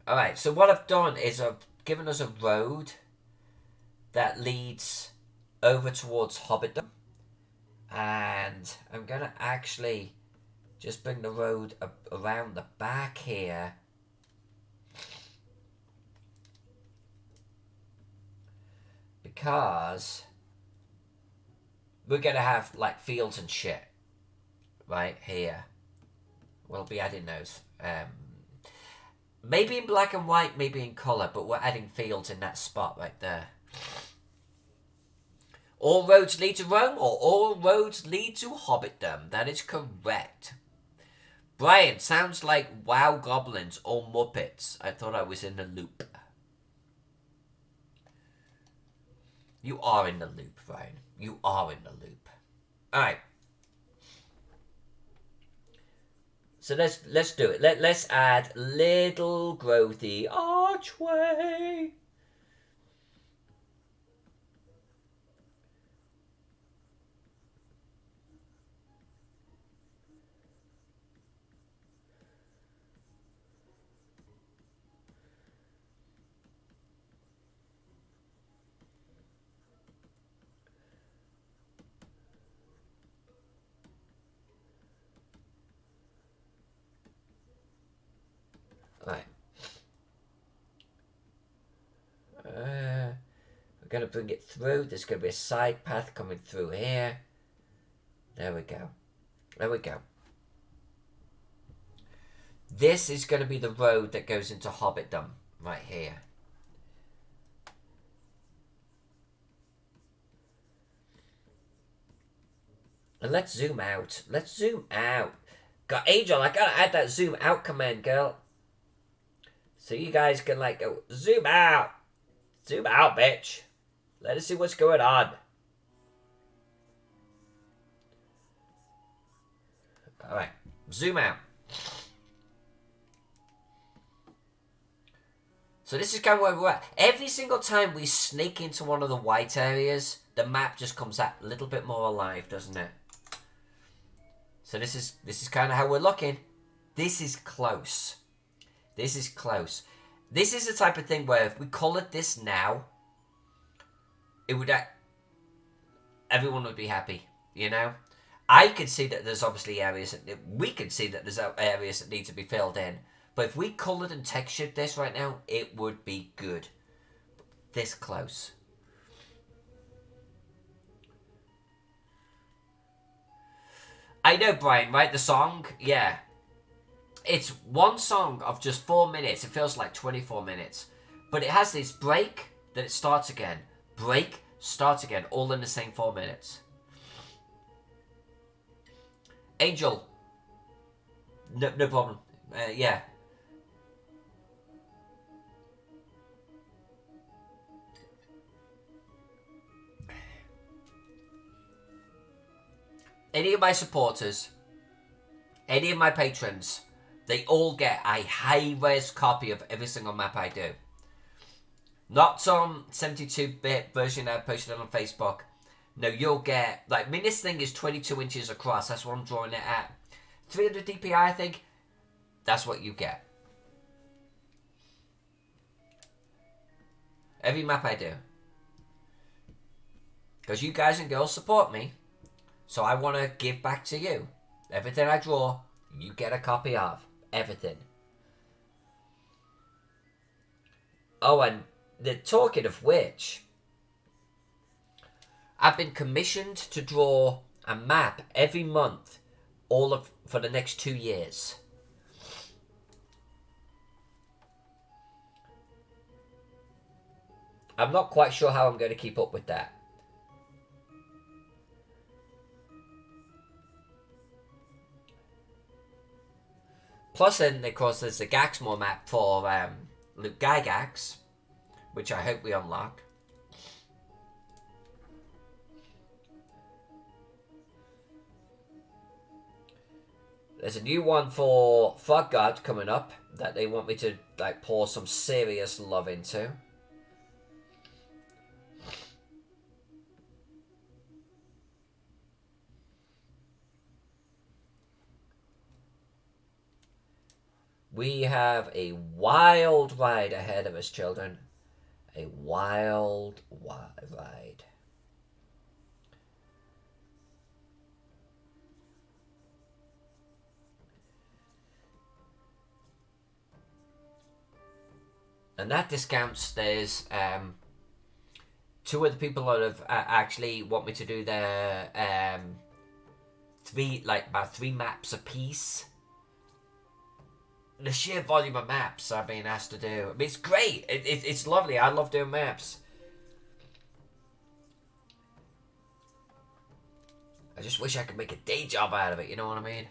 Alright, so what I've done is I've given us a road that leads over towards Hobbitdom. And I'm going to actually just bring the road around the back here. Because we're going to have like fields and shit right here. We'll be adding those. Maybe in black and white, maybe in colour, but we're adding fields in that spot right there. All roads lead to Rome, or all roads lead to Hobbitdom. That is correct. Brian, sounds like WoW Goblins or Muppets. I thought I was in the loop. You are in the loop, Brian. You are in the loop. Alright. So let's do it. Let's add little growthy archway. Right. We're going to bring it through. There's going to be a side path coming through here. There we go. There we go. This is going to be the road that goes into Hobbitdom. Right here. And let's zoom out. Let's zoom out. Got Angel, I gotta add that zoom out command, girl. So you guys can like go zoom out. Zoom out, bitch. Let us see what's going on. Alright, zoom out. So this is kind of where we're at. Every single time we sneak into one of the white areas, the map just comes that little bit more alive, doesn't it? So this is kind of how we're looking. This is close. This is close. This is the type of thing where if we colored this now, it would everyone would be happy, you know? I could see that there's obviously areas that we could see that there's areas that need to be filled in. But if we colored and textured this right now, it would be good. This close. I know, Brian, right? The song? Yeah. It's one song of just 4 minutes. It feels like 24 minutes. But it has this break, then it starts again. Break, starts again, all in the same 4 minutes. Angel. No problem. Yeah. Any of my supporters, any of my patrons, they all get a high-res copy of every single map I do. Not some 72-bit version I posted on Facebook. No, you'll get, like, I mean, this thing is 22 inches across. That's what I'm drawing it at. 300 DPI, I think. That's what you get. Every map I do. Because you guys and girls support me. So I want to give back to you. Everything I draw, you get a copy of. Everything. Oh, and talking of which, I've been commissioned to draw a map every month, for the next 2 years. I'm not quite sure how I'm going to keep up with that. Plus, then, of course, there's the Gaxmore map for Luke Gygax, which I hope we unlock. There's a new one for Frog God coming up that they want me to like pour some serious love into. We have a wild ride ahead of us, children. A wild ride. And that discounts, there's two other people that have actually want me to do their about 3 maps a piece. The sheer volume of maps I've been asked to do. I mean, it's great. It's lovely. I love doing maps. I just wish I could make a day job out of it, you know what I mean?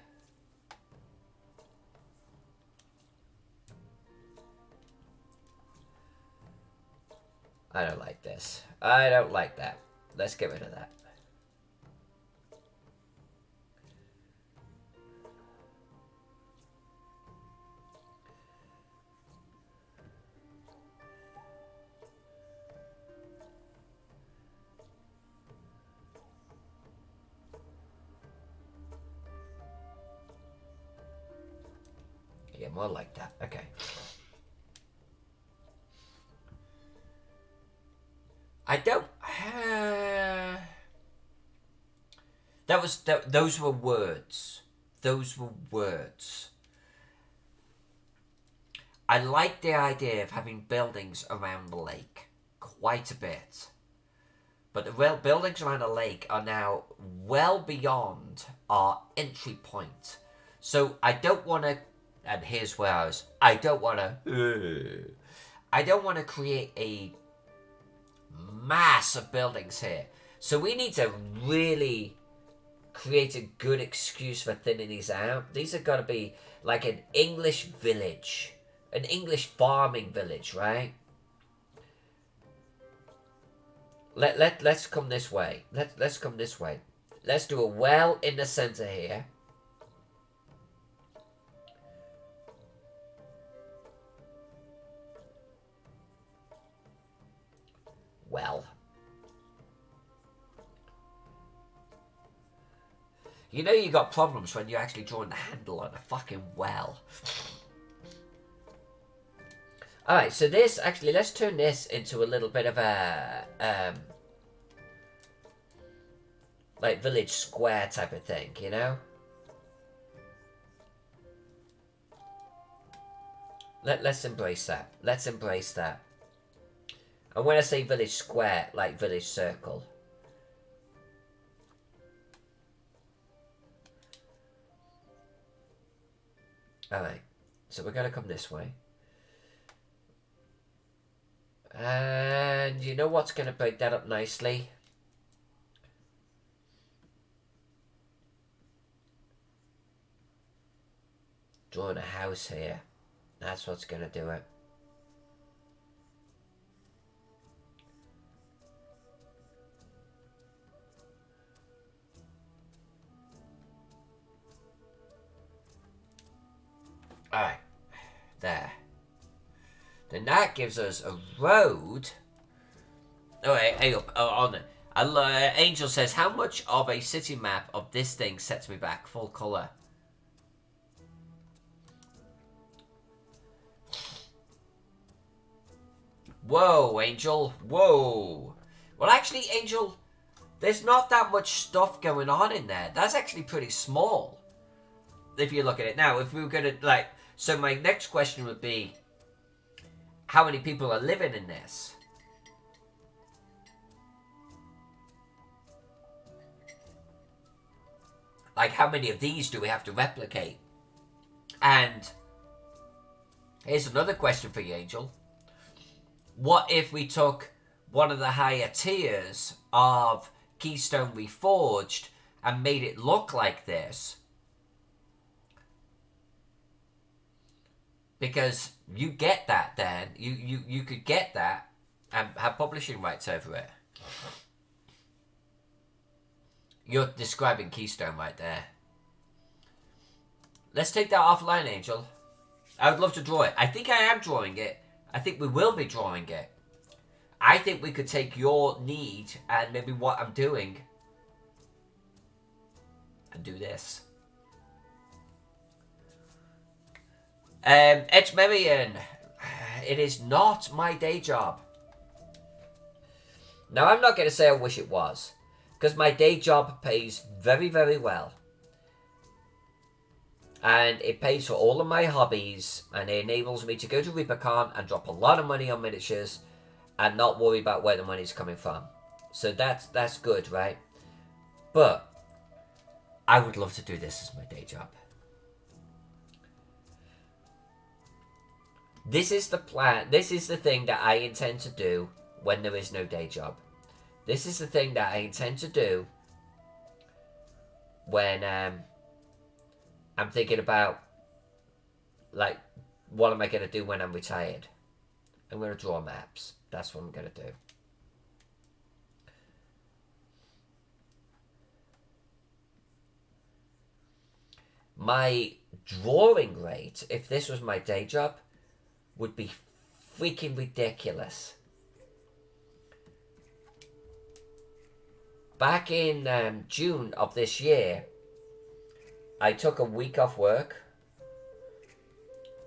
I don't like this. I don't like that. Let's get rid of that. Yeah, more like that. Okay. I don't. Those were words. Those were words. I like the idea of having buildings around the lake quite a bit. But the real buildings around the lake are now well beyond our entry point. So I don't want to, and here's where I don't want to create a mass of buildings here. So we need to really create a good excuse for thinning these out. These are going to be like an English village. An English farming village, right? Let's come this way. Let's come this way. Let's do a well in the center here. Well. You know you got problems when you're actually drawing the handle on a fucking well. Alright, so this, actually, let's turn this into a little bit of a, like, village square type of thing, you know? Let's embrace that. Let's embrace that. And when I say village square, like village circle. Alright, so we're going to come this way. And you know what's going to break that up nicely? Drawing a house here. That's what's going to do it. Alright. There. Then that gives us a road. Oh, hey up. On it. Angel says, how much of a city map of this thing sets me back? Full colour. Whoa, Angel. Whoa. Well, actually, Angel, there's not that much stuff going on in there. That's actually pretty small. If you look at it now, if we were going to, like... So my next question would be, how many people are living in this? Like, how many of these do we have to replicate? And here's another question for you, Angel. What if we took one of the higher tiers of Keystone Reforged and made it look like this? Because you get that then. You could get that and have publishing rights over it. You're describing Keystone right there. Let's take that offline, Angel. I would love to draw it. I think I am drawing it. I think we will be drawing it. I think we could take your need and maybe what I'm doing and do this. Edge Marion, it is not my day job. Now, I'm not going to say I wish it was, because my day job pays very, very well. And it pays for all of my hobbies, and it enables me to go to Rikadon and drop a lot of money on miniatures and not worry about where the money's coming from. So that's good, right? But I would love to do this as my day job. This is the plan. This is the thing that I intend to do when there is no day job. This is the thing that I intend to do when I'm thinking about, like, what am I going to do when I'm retired? I'm going to draw maps. That's what I'm going to do. My drawing rate, if this was my day job, would be freaking ridiculous. Back in June of this year, I took a week off work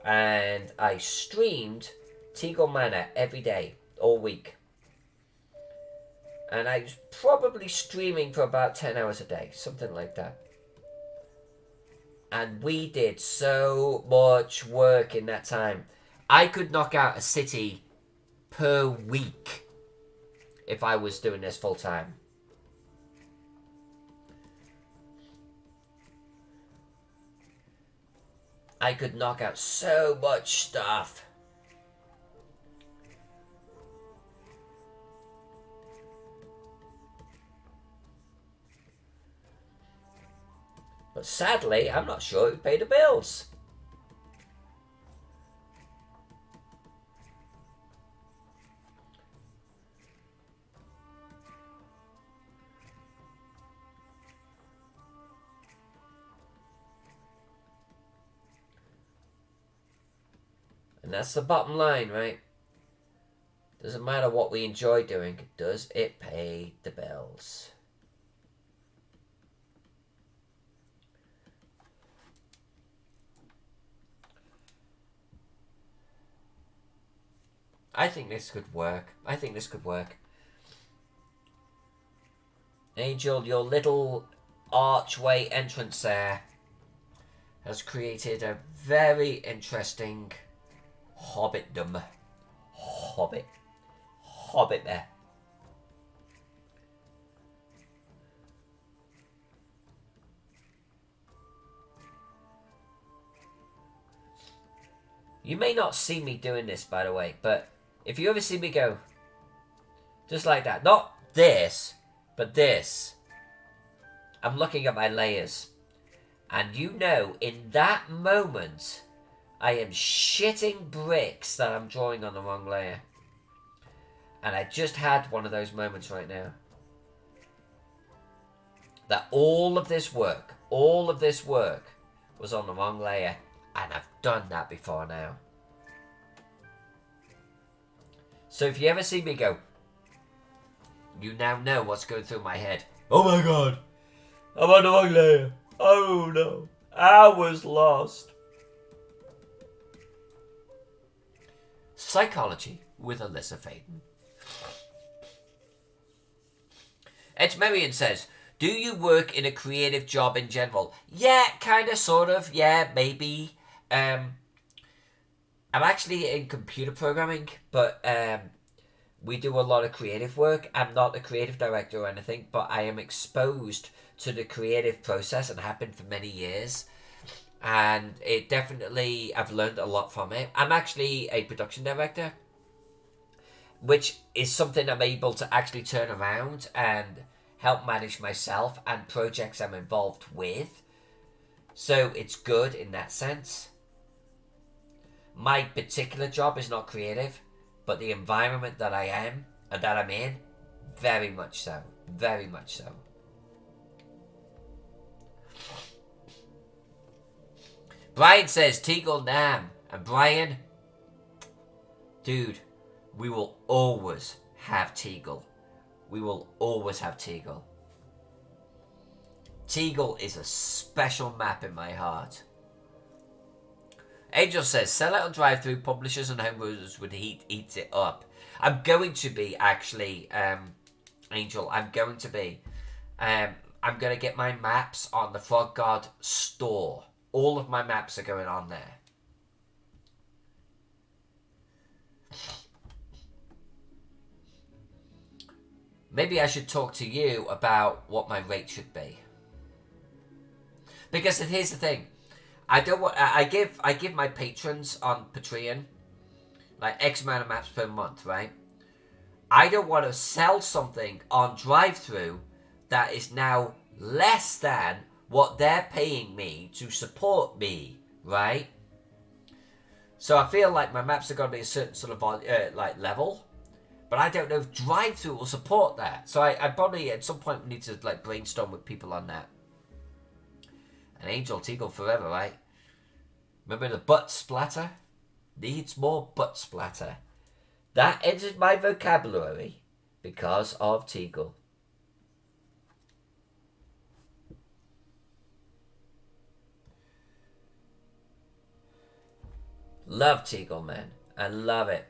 and I streamed Tegel Manor every day, all week. And I was probably streaming for about 10 hours a day, something like that. And we did so much work in that time. I could knock out a city per week if I was doing this full time. I could knock out so much stuff. But sadly, I'm not sure it would pay the bills. And that's the bottom line, right? Doesn't matter what we enjoy doing, does it pay the bills? I think this could work. I think this could work. Angel, your little archway entrance there has created a very interesting hobbitdom. Hobbit there. You may not see me doing this, by the way, but if you ever see me go just like that, not this, but this, I'm looking at my layers. And you know, in that moment, I am shitting bricks that I'm drawing on the wrong layer. And I just had one of those moments right now. That all of this work was on the wrong layer. And I've done that before now. So if you ever see me go, you now know what's going through my head. Oh my god, I'm on the wrong layer. Oh no, I was lost. Psychology with Alyssa Faden. Ed Marion says, do you work in a creative job in general? Yeah, kind of, sort of. Yeah, maybe. I'm actually in computer programming, but we do a lot of creative work. I'm not a creative director or anything, but I am exposed to the creative process and have been for many years. And it definitely, I've learned a lot from it. I'm actually a production director, which is something I'm able to actually turn around and help manage myself and projects I'm involved with. So it's good in that sense. My particular job is not creative, but the environment that I am and that I'm in, very much so. Very much so. Brian says, Tegel Nam. And Brian, dude, we will always have Tegel. We will always have Tegel. Tegel is a special map in my heart. Angel says, sell out on drive-through, publishers and homeowners would eat it up. I'm going to be, actually, Angel, I'm going to be. I'm going to get my maps on the Frog God store. All of my maps are going on there. Maybe I should talk to you about what my rate should be. Because here's the thing. I don't want. I give my patrons on Patreon like X amount of maps per month, right? I don't want to sell something on drive-through that is now less than what they're paying me to support me, right? So I feel like my maps are going to be a certain sort of like level, but I don't know if drive-through will support that. So I probably at some point need to like brainstorm with people on that. And Angel Tegel forever, right? Remember the butt splatter? Needs more butt splatter. That entered my vocabulary because of Tegel. Love Tegel, man. I love it.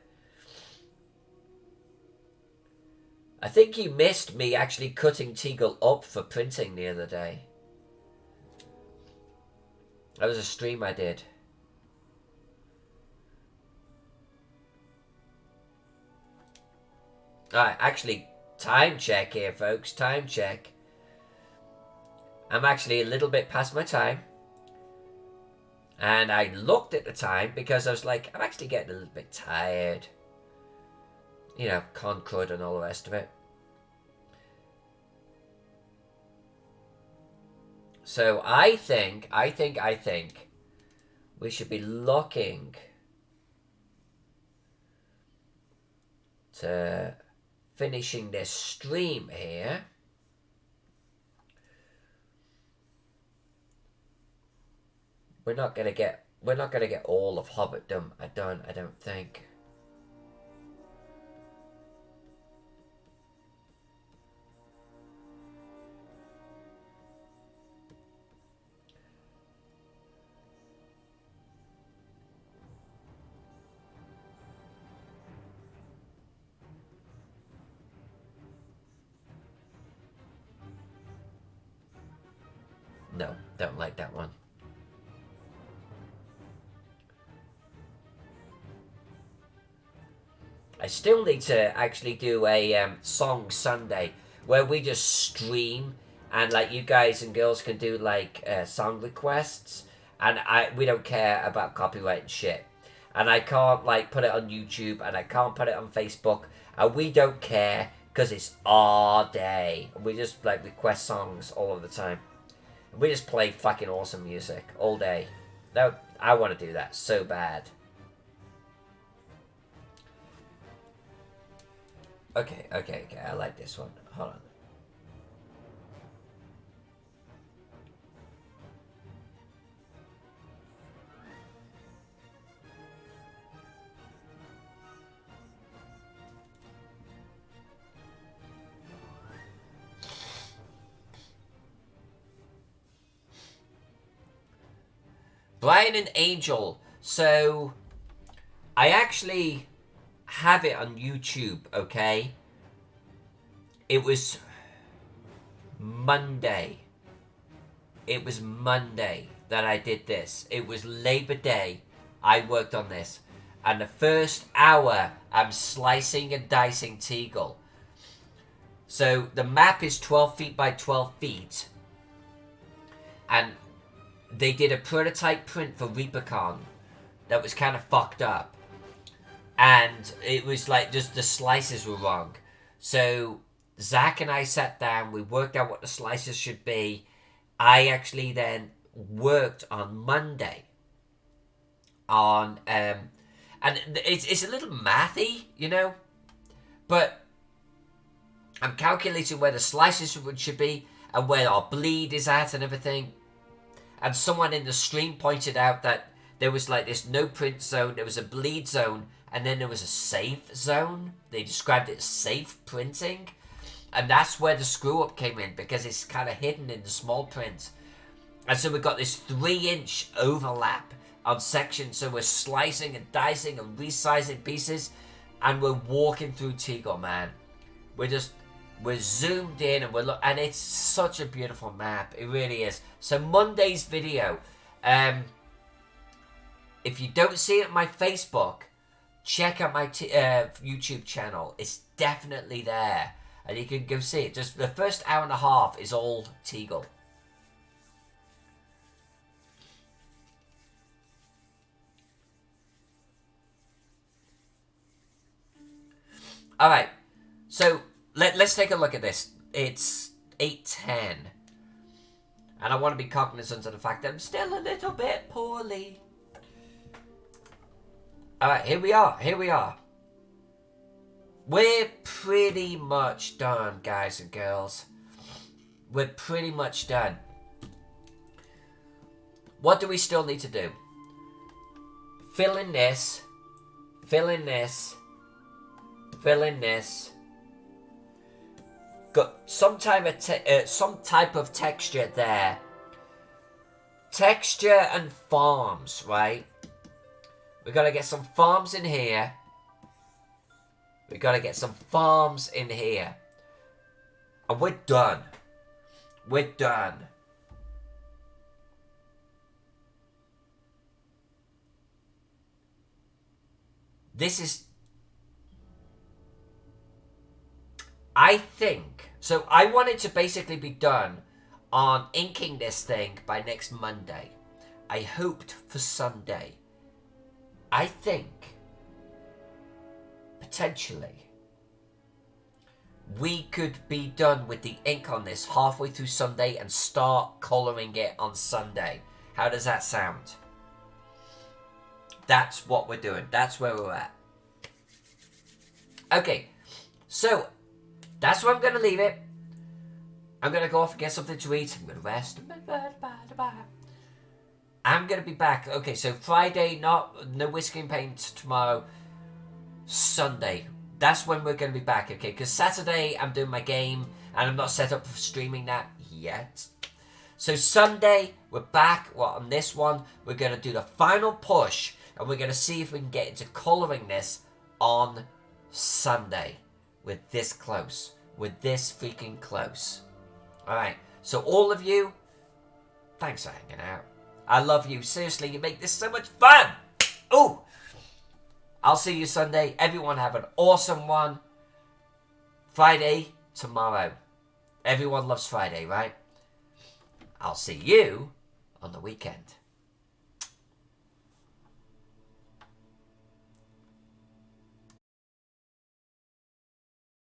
I think you missed me actually cutting Tegel up for printing the other day. That was a stream I did. Alright, actually, time check here, folks. Time check. I'm actually a little bit past my time. And I looked at the time because I was like, I'm actually getting a little bit tired. You know, concrud and all the rest of it. So I think we should be looking to finishing this stream here. We're not gonna get all of Hobbit done. I don't think. No, don't like that one. I still need to actually do a song Sunday where we just stream and like you guys and girls can do like song requests, and we don't care about copyright and shit. And I can't like put it on YouTube and I can't put it on Facebook, and we don't care because it's our day. We just like request songs all of the time. We just play fucking awesome music all day. No, I want to do that so bad. Okay, I like this one. Hold on. Brian and Angel. So, I actually have it on YouTube, okay? It was Monday. It was Monday that I did this. It was Labor Day. I worked on this. And the first hour, I'm slicing and dicing Tegel. So, the map is 12 feet by 12 feet. And they did a prototype print for Rikadon that was kind of fucked up. And it was like just the slices were wrong. So Zach and I sat down, we worked out what the slices should be. I actually then worked on Monday on and it's a little mathy, you know, but I'm calculating where the slices should be and where our bleed is at and everything. And someone in the stream pointed out that there was like this no print zone, there was a bleed zone, and then there was a safe zone. They described it as safe printing. And that's where the screw up came in, because it's kind of hidden in the small print. And so we've got this 3-inch overlap on sections. So we're slicing and dicing and resizing pieces, and we're walking through Tegel, man. We're zoomed in and it's such a beautiful map. It really is. So Monday's video, if you don't see it on my Facebook, check out my YouTube channel. It's definitely there, and you can go see it. Just the first hour and a half is all Tegel. All right, so let's take a look at this. It's 8:10, and I want to be cognizant of the fact that I'm still a little bit poorly. All right, here we are. We're pretty much done, guys and girls. We're pretty much done. What do we still need to do? Fill in this. Fill in this. Fill in this. Got some type of texture there. Texture and farms, right? We gotta get some farms in here. We gotta get some farms in here. And we're done. We're done. This is... I think... So I want it to basically be done on inking this thing by next Monday. I hoped for Sunday. I think... potentially... we could be done with the ink on this halfway through Sunday and start colouring it on Sunday. How does that sound? That's what we're doing. That's where we're at. Okay, so that's where I'm going to leave it. I'm going to go off and get something to eat. I'm going to rest. I'm going to be back. Okay, so Friday, no whiskey and paint tomorrow. Sunday, that's when we're going to be back, okay? Because Saturday, I'm doing my game, and I'm not set up for streaming that yet. So Sunday, we're back. Well, on this one, we're going to do the final push, and we're going to see if we can get into colouring this on Sunday. We're this close. We're this freaking close. Alright, so all of you, thanks for hanging out. I love you. Seriously, you make this so much fun. Ooh! I'll see you Sunday. Everyone have an awesome one. Friday, tomorrow. Everyone loves Friday, right? I'll see you on the weekend.